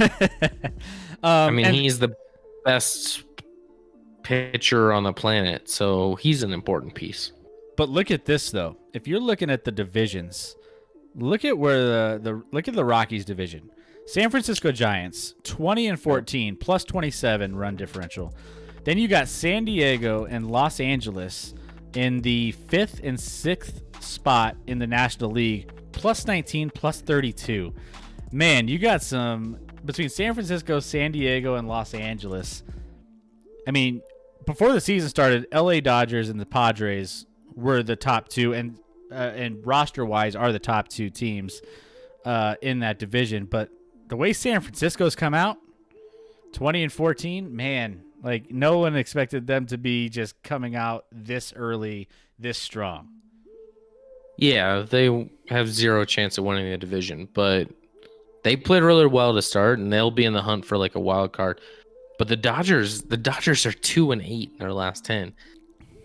Speaker 2: the best pitcher on the planet, so he's an important piece.
Speaker 1: But look at this though. If you're looking at the divisions, look at where look at the Rockies division. San Francisco Giants, 20-14, plus 27 run differential. Then you got San Diego and Los Angeles in the 5th and 6th spot in the National League, plus 19, plus 32. Man, you got some between San Francisco, San Diego, and Los Angeles. I mean, before the season started, LA Dodgers and the Padres were the top two, and roster-wise are the top two teams in that division. But the way San Francisco's come out, 20-14, man, like no one expected them to be just coming out this early, this strong.
Speaker 2: Yeah, they have zero chance of winning the division, but they played really well to start, and they'll be in the hunt for like a wild card. But the Dodgers are 2-8 in their last 10,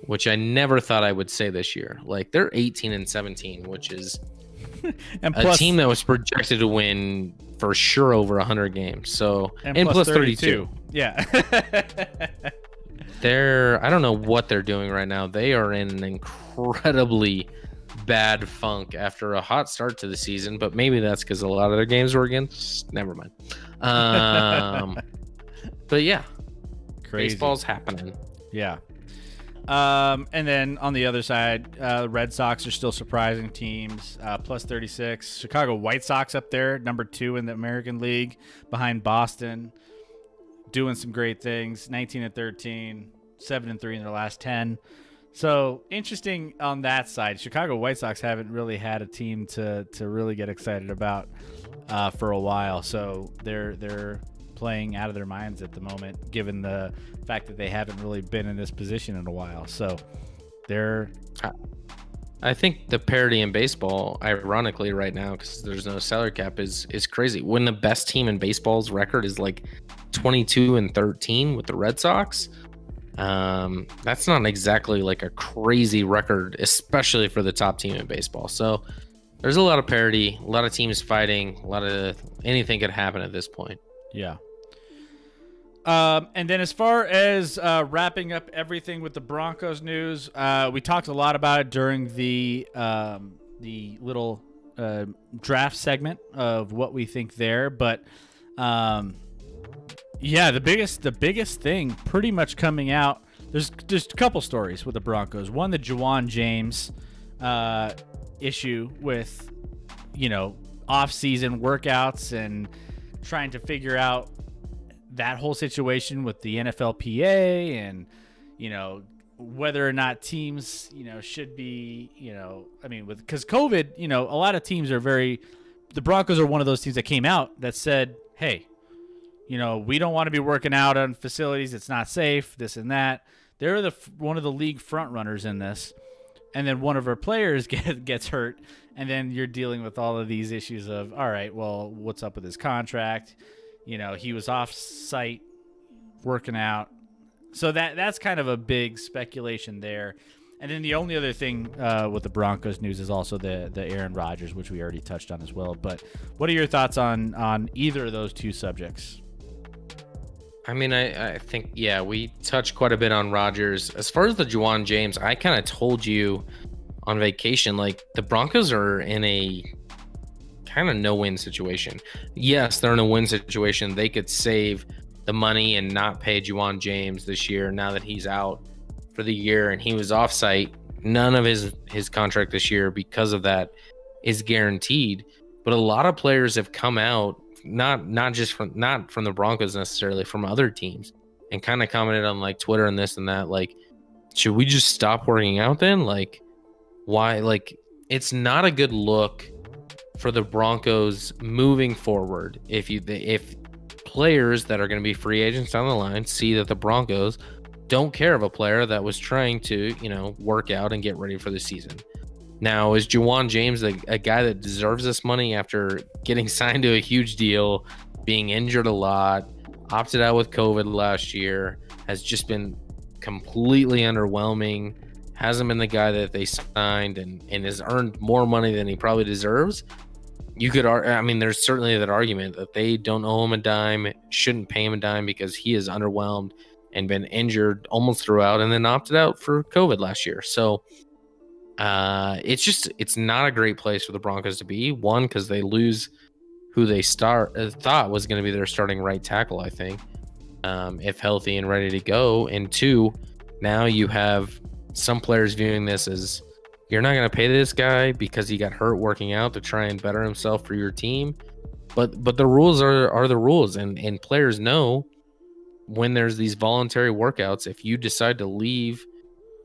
Speaker 2: which I never thought I would say this year. Like they're 18-17, which is
Speaker 1: and
Speaker 2: a team that was projected to win for sure over 100 games. So
Speaker 1: and
Speaker 2: plus 32.
Speaker 1: Yeah.
Speaker 2: I don't know what they're doing right now. They are in an incredibly bad funk after a hot start to the season, but maybe that's because a lot of their games were against. Never mind. But yeah,
Speaker 1: crazy.
Speaker 2: Baseball's happening.
Speaker 1: Yeah. And then on the other side, Red Sox are still surprising teams, plus 36. Chicago White Sox up there, number 2 in the American League, behind Boston, doing some great things. 19-13, 7-3 in their last 10. So interesting on that side. Chicago White Sox haven't really had a team to really get excited about for a while. So they're playing out of their minds at the moment, given the fact that they haven't really been in this position in a while. So
Speaker 2: I think the parity in baseball, ironically right now, because there's no salary cap, is crazy. When the best team in baseball's record is like 22-13 with the Red Sox, that's not exactly like a crazy record, especially for the top team in baseball. So there's a lot of parity, a lot of teams fighting, anything could happen at this point.
Speaker 1: Yeah. And then as far as wrapping up everything with the Broncos news, we talked a lot about it during the little draft segment of what we think there. But yeah, the biggest thing pretty much coming out. There's a couple stories with the Broncos. One, the Juwan James issue with off-season workouts and trying to figure out that whole situation with the NFLPA and, whether or not teams, should be, because COVID, a lot of teams the Broncos are one of those teams that came out that said, hey, we don't want to be working out on facilities. It's not safe, this and that. They're one of the league front runners in this. And then one of our players gets hurt. And then you're dealing with all of these issues of, all right, well, what's up with his contract? He was off site working out. So that's kind of a big speculation there. And then the only other thing with the Broncos news is also the Aaron Rodgers, which we already touched on as well. But what are your thoughts on either of those two subjects?
Speaker 2: I mean, I think, yeah, we touched quite a bit on Rodgers. As far as the Juwan James, I kind of told you on vacation, like the Broncos are in a kind of no-win situation. Yes, they're in a win situation. They could save the money and not pay Juwan James this year now that he's out for the year and he was off-site. None of his contract this year because of that is guaranteed. But a lot of players have come out, not from the Broncos necessarily, from other teams, and kind of commented on like Twitter and this and that. Like, should we just stop working out then? Like, why? Like, it's not a good look for the Broncos moving forward. If players that are going to be free agents down the line see that the Broncos don't care of a player that was trying to, work out and get ready for the season. Now, is Juwan James a guy that deserves this money after getting signed to a huge deal, being injured a lot, opted out with COVID last year, has just been completely underwhelming, hasn't been the guy that they signed and has earned more money than he probably deserves? There's certainly that argument that they don't owe him a dime, shouldn't pay him a dime because he is underwhelmed and been injured almost throughout and then opted out for COVID last year. So it's not a great place for the Broncos to be. One, because they lose who they thought was going to be their starting right tackle, I think, if healthy and ready to go. And two, now you have some players viewing this as you're not going to pay this guy because he got hurt working out to try and better himself for your team. But the rules are the rules, and players know when there's these voluntary workouts, if you decide to leave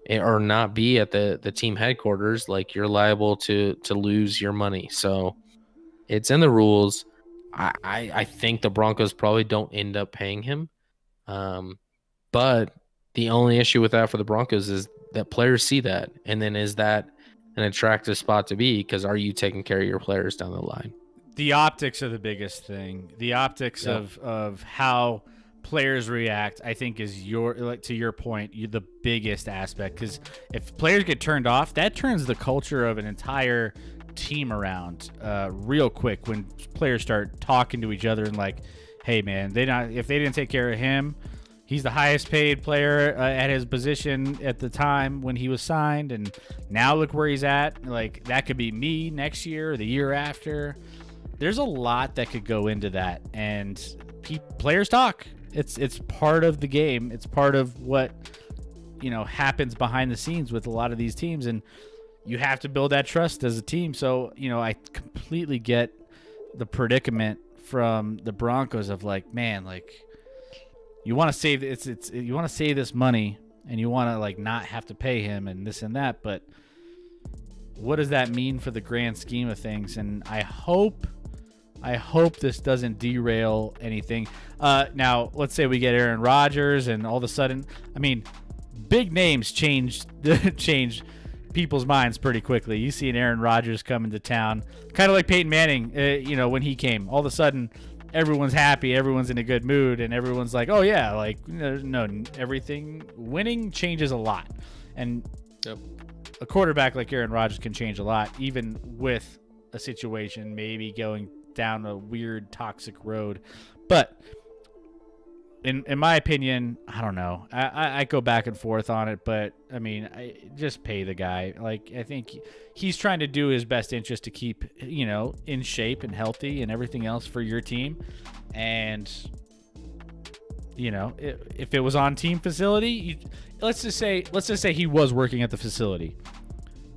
Speaker 2: or not be at the team headquarters, like, you're liable to lose your money. So it's in the rules. I think the Broncos probably don't end up paying him. But the only issue with that for the Broncos is that players see that. And then is that an attractive spot to be? Because are you taking care of your players down the line?
Speaker 1: The optics are the biggest thing. The optics of how players react, I think, is to your point, the biggest aspect. Because if players get turned off, that turns the culture of an entire team around real quick. When players start talking to each other and like, hey man, if they didn't take care of him, he's the highest paid player at his position at the time when he was signed, and now look where he's at. Like, that could be me next year or the year after. There's a lot that could go into that, and players talk. It's part of the game. It's part of what happens behind the scenes with a lot of these teams, and you have to build that trust as a team. So I completely get the predicament from the Broncos of like, man, like, you want to save you want to save this money, and you want to like not have to pay him and this and that, but what does that mean for the grand scheme of things? And I hope this doesn't derail anything. Now, let's say we get Aaron Rodgers, and all of a sudden, I mean, big names change people's minds pretty quickly. You see an Aaron Rodgers coming to town, kind of like Peyton Manning, when he came. All of a sudden, everyone's happy, everyone's in a good mood, and everyone's like, oh yeah, like, no, everything, winning changes a lot. And a quarterback like Aaron Rodgers can change a lot, even with a situation maybe going down a weird toxic road. But in my opinion, I don't know, I go back and forth on it, but I mean, I just pay the guy. Like, I think he's trying to do his best interest to keep in shape and healthy and everything else for your team. And if it was on team facility, let's just say he was working at the facility,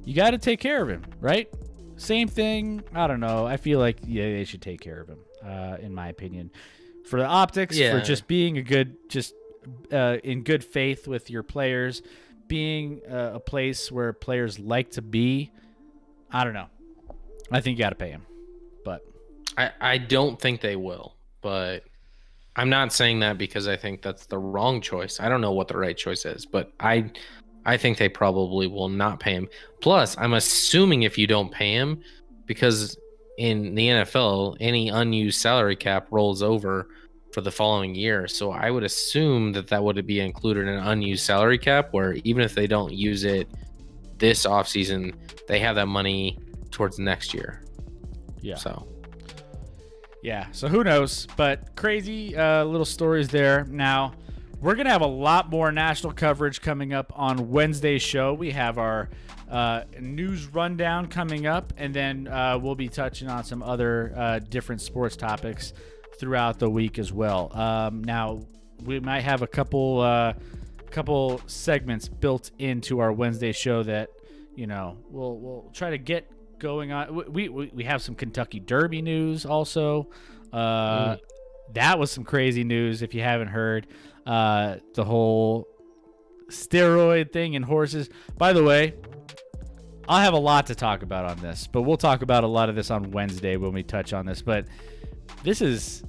Speaker 1: you got to take care of him, right? Same thing. I don't know. I feel like, yeah, they should take care of him, in my opinion. For the optics, for just being in good faith with your players, being a place where players like to be, I don't know. I think you got to pay him. But
Speaker 2: I don't think they will. But I'm not saying that because I think that's the wrong choice. I don't know what the right choice is, but I think they probably will not pay him. Plus, I'm assuming if you don't pay him, because in the NFL, any unused salary cap rolls over for the following year. So I would assume that would be included in an unused salary cap, where even if they don't use it this offseason, they have that money towards next year.
Speaker 1: Yeah.
Speaker 2: So
Speaker 1: who knows? But crazy little stories there. Now, we're going to have a lot more national coverage coming up on Wednesday's show. We have our news rundown coming up, and then we'll be touching on some other different sports topics throughout the week as well. Now, we might have a couple segments built into our Wednesday show that we'll try to get going on. We have some Kentucky Derby news also. That was some crazy news if you haven't heard. The whole steroid thing in horses. By the way, I'll have a lot to talk about on this, but we'll talk about a lot of this on Wednesday when we touch on this. But this is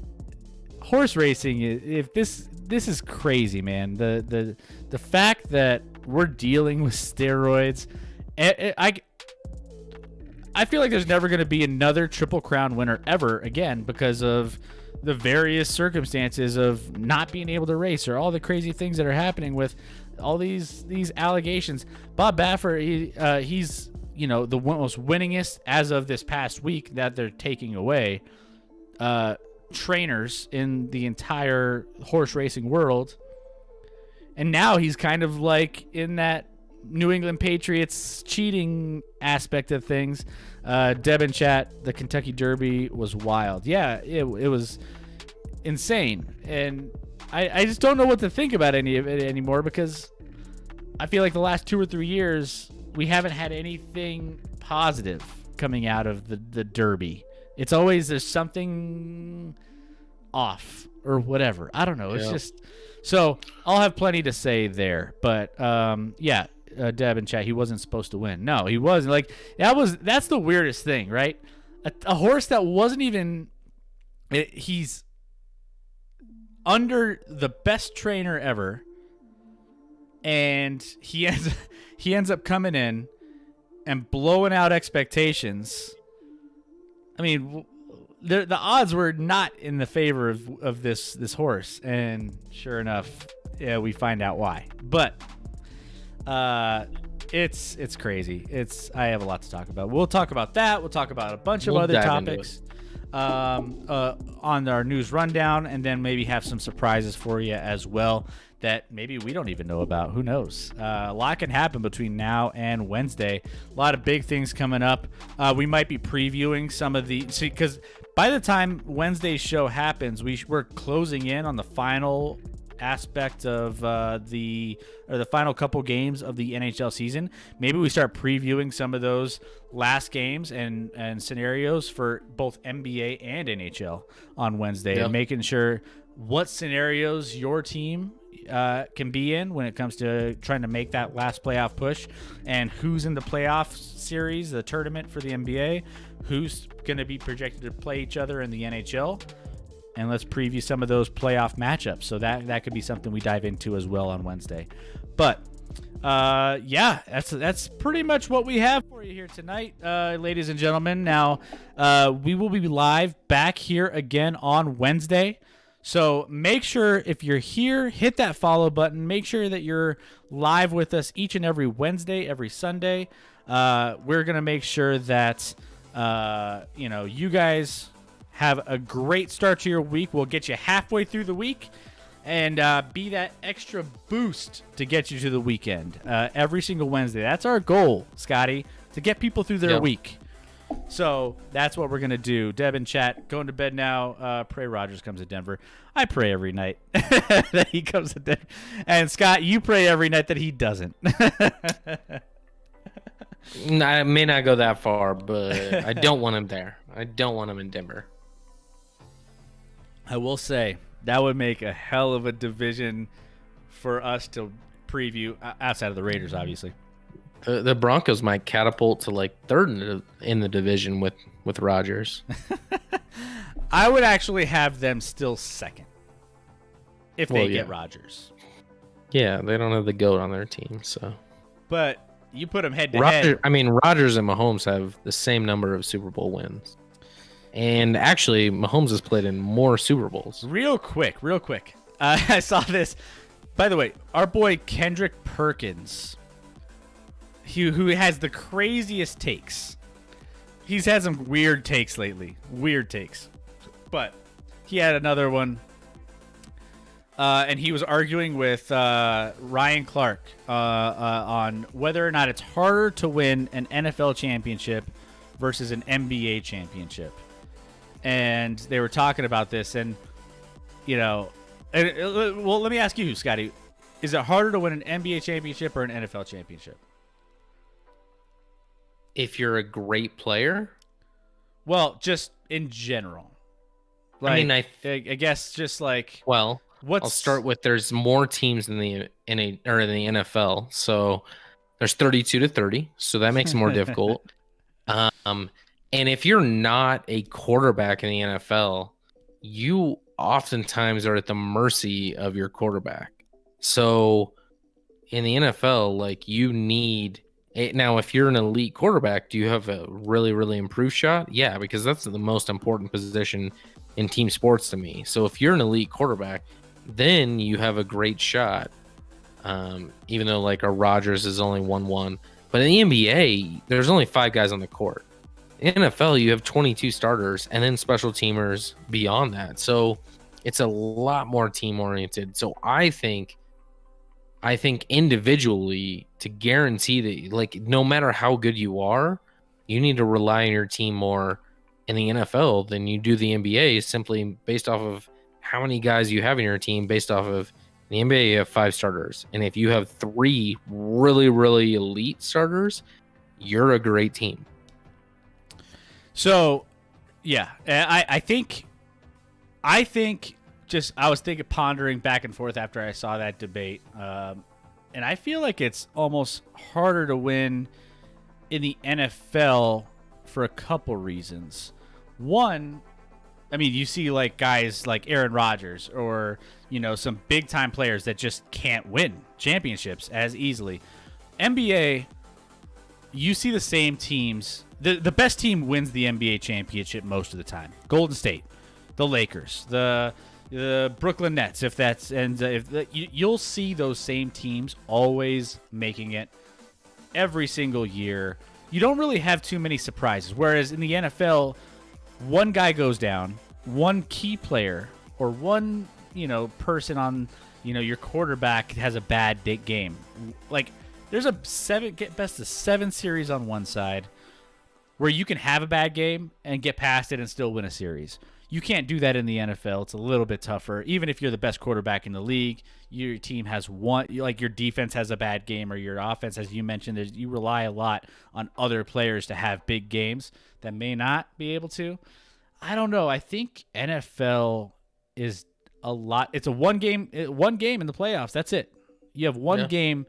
Speaker 1: horse racing. If this is crazy, man. The fact that we're dealing with steroids, I feel like there's never going to be another Triple Crown winner ever again because of the various circumstances of not being able to race or all the crazy things that are happening with all these allegations. Bob Baffert, he's the most winningest as of this past week that they're taking away trainers in the entire horse racing world, and now he's kind of like in that New England Patriots cheating aspect of things, Deb and chat, the Kentucky Derby was wild. Yeah, it was insane. And I just don't know what to think about any of it anymore, because I feel like the last 2 or 3 years, we haven't had anything positive coming out of the Derby. It's always there's something off or whatever. I don't know. It's just so I'll have plenty to say there. But Deb and chat, he wasn't supposed to win. No, he wasn't. Like that's the weirdest thing, right? A horse that wasn't even. He's under the best trainer ever, and he ends up coming in and blowing out expectations. I mean, the odds were not in the favor of this horse, and sure enough, yeah, we find out why. But it's crazy. I have a lot to talk about. We'll talk about that. We'll talk about a bunch of other topics on our news rundown, and then maybe have some surprises for you as well that maybe we don't even know about. Who knows? A lot can happen between now and Wednesday. A lot of big things coming up. We might be previewing some of because by the time Wednesday's show happens, we're closing in on the final aspect of the final couple games of the NHL season. Maybe we start previewing some of those last games and scenarios for both NBA and NHL on Wednesday, and making sure what scenarios your team can be in when it comes to trying to make that last playoff push, and who's in the playoff series, the tournament for the NBA, who's going to be projected to play each other in the NHL. And let's preview some of those playoff matchups. So that could be something we dive into as well on Wednesday. But that's pretty much what we have for you here tonight, ladies and gentlemen. Now we will be live back here again on Wednesday. So make sure if you're here, hit that follow button. Make sure that you're live with us each and every Wednesday, every Sunday. We're gonna make sure that you guys have a great start to your week. We'll get you halfway through the week and be that extra boost to get you to the weekend every single Wednesday. That's our goal, Scotty, to get people through their week. So that's what we're going to do. Deb and chat, going to bed now. Pray Rogers comes to Denver. I pray every night that he comes to Denver. And Scott, you pray every night that he doesn't.
Speaker 2: I may not go that far, but I don't want him there. I don't want him in Denver.
Speaker 1: I will say that would make a hell of a division for us to preview, outside of the Raiders, obviously.
Speaker 2: The Broncos might catapult to like third in the division with Rodgers.
Speaker 1: I would actually have them still second if they get Rodgers.
Speaker 2: Yeah, they don't have the GOAT on their team, so.
Speaker 1: But you put them head to head.
Speaker 2: I mean, Rodgers and Mahomes have the same number of Super Bowl wins. And actually, Mahomes has played in more Super Bowls.
Speaker 1: Real quick. I saw this. By the way, our boy Kendrick Perkins, who has the craziest takes. He's had some weird takes lately. But he had another one. And he was arguing with Ryan Clark on whether or not it's harder to win an NFL championship versus an NBA championship. And they were talking about this, and well, let me ask you, Scotty, is it harder to win an NBA championship or an NFL championship?
Speaker 2: If you're a great player?
Speaker 1: Well, just in general. Like, I guess just like,
Speaker 2: well, I'll start with there's more teams in the NFL, so there's 32 to 30, so that makes it more difficult. And if you're not a quarterback in the NFL, you oftentimes are at the mercy of your quarterback. So in the NFL, like, you need now, if you're an elite quarterback, do you have a really, really improved shot? Yeah, because that's the most important position in team sports to me. So if you're an elite quarterback, then you have a great shot. Even though like a Rodgers is only 1-1, but in the NBA, there's only 5 guys on the court. In NFL, you have 22 starters and then special teamers beyond that. So it's a lot more team oriented. So I think I think individually to guarantee that, like, no matter how good you are, you need to rely on your team more in the NFL than you do the NBA, simply based off of how many guys you have in your team. Based off of the NBA, you have 5 starters, and if you have 3 really, really elite starters, you're a great team.
Speaker 1: So, yeah, I think just I was thinking, pondering back and forth after I saw that debate, and I feel like it's almost harder to win in the NFL for a couple reasons. One, I mean, you see like guys like Aaron Rodgers or, you know, some big time players that just can't win championships as easily. NBA, you see the same teams. The best team wins the NBA championship most of the time. Golden State, the Lakers, the Brooklyn Nets. If that's you'll see those same teams always making it every single year. You don't really have too many surprises. Whereas in the NFL, one guy goes down, one key player or one, you know, person on, you know, your quarterback has a bad game. Like there's a best of 7 series on one side where you can have a bad game and get past it and still win a series. You can't do that in the NFL. It's a little bit tougher. Even if you're the best quarterback in the league, your team has one, like your defense has a bad game or your offense, as you mentioned, you rely a lot on other players to have big games that may not be able to. I don't know. I think NFL is a lot. It's a one game in the playoffs. That's it. You have one game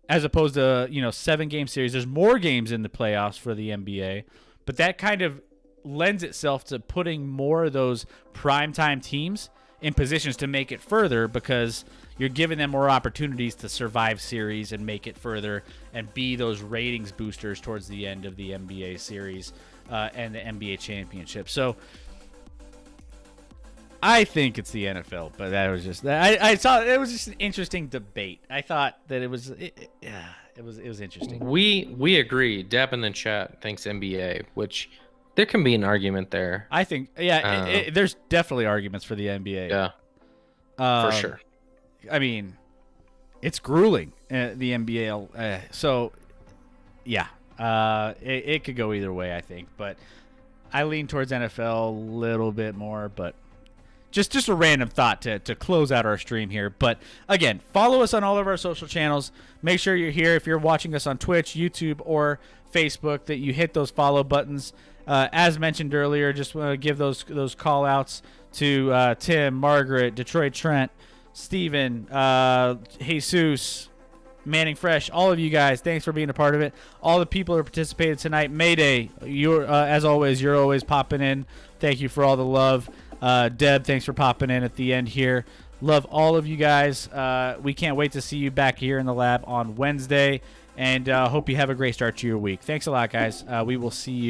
Speaker 1: as opposed to, you know, 7-game series. There's more games in the playoffs for the NBA, but that kind of lends itself to putting more of those primetime teams in positions to make it further because you're giving them more opportunities to survive series and make it further and be those ratings boosters towards the end of the NBA series and the NBA championship. So I think it's the NFL, but that was just I saw it was just an interesting debate. I thought that it was interesting.
Speaker 2: We agree. Dap in the chat thinks NBA, which there can be an argument there.
Speaker 1: I think, there's definitely arguments for the NBA.
Speaker 2: Yeah, for sure.
Speaker 1: I mean, it's grueling, the NBA. So, yeah, it could go either way, I think. But I lean towards NFL a little bit more. But just a random thought to close out our stream here. But, again, follow us on all of our social channels. Make sure you're here. If you're watching us on Twitch, YouTube, or Facebook, that you hit those follow buttons. As mentioned earlier, just want to give those call outs to Tim, Margaret, Detroit Trent, Steven, Jesus, Manning Fresh, all of you guys. Thanks for being a part of it. All the people who participated tonight. Mayday, you're as always, you're always popping in. Thank you for all the love. Deb, thanks for popping in at the end here. Love all of you guys. We can't wait to see you back here in the lab on Wednesday. And hope you have a great start to your week. Thanks a lot, guys. We will see you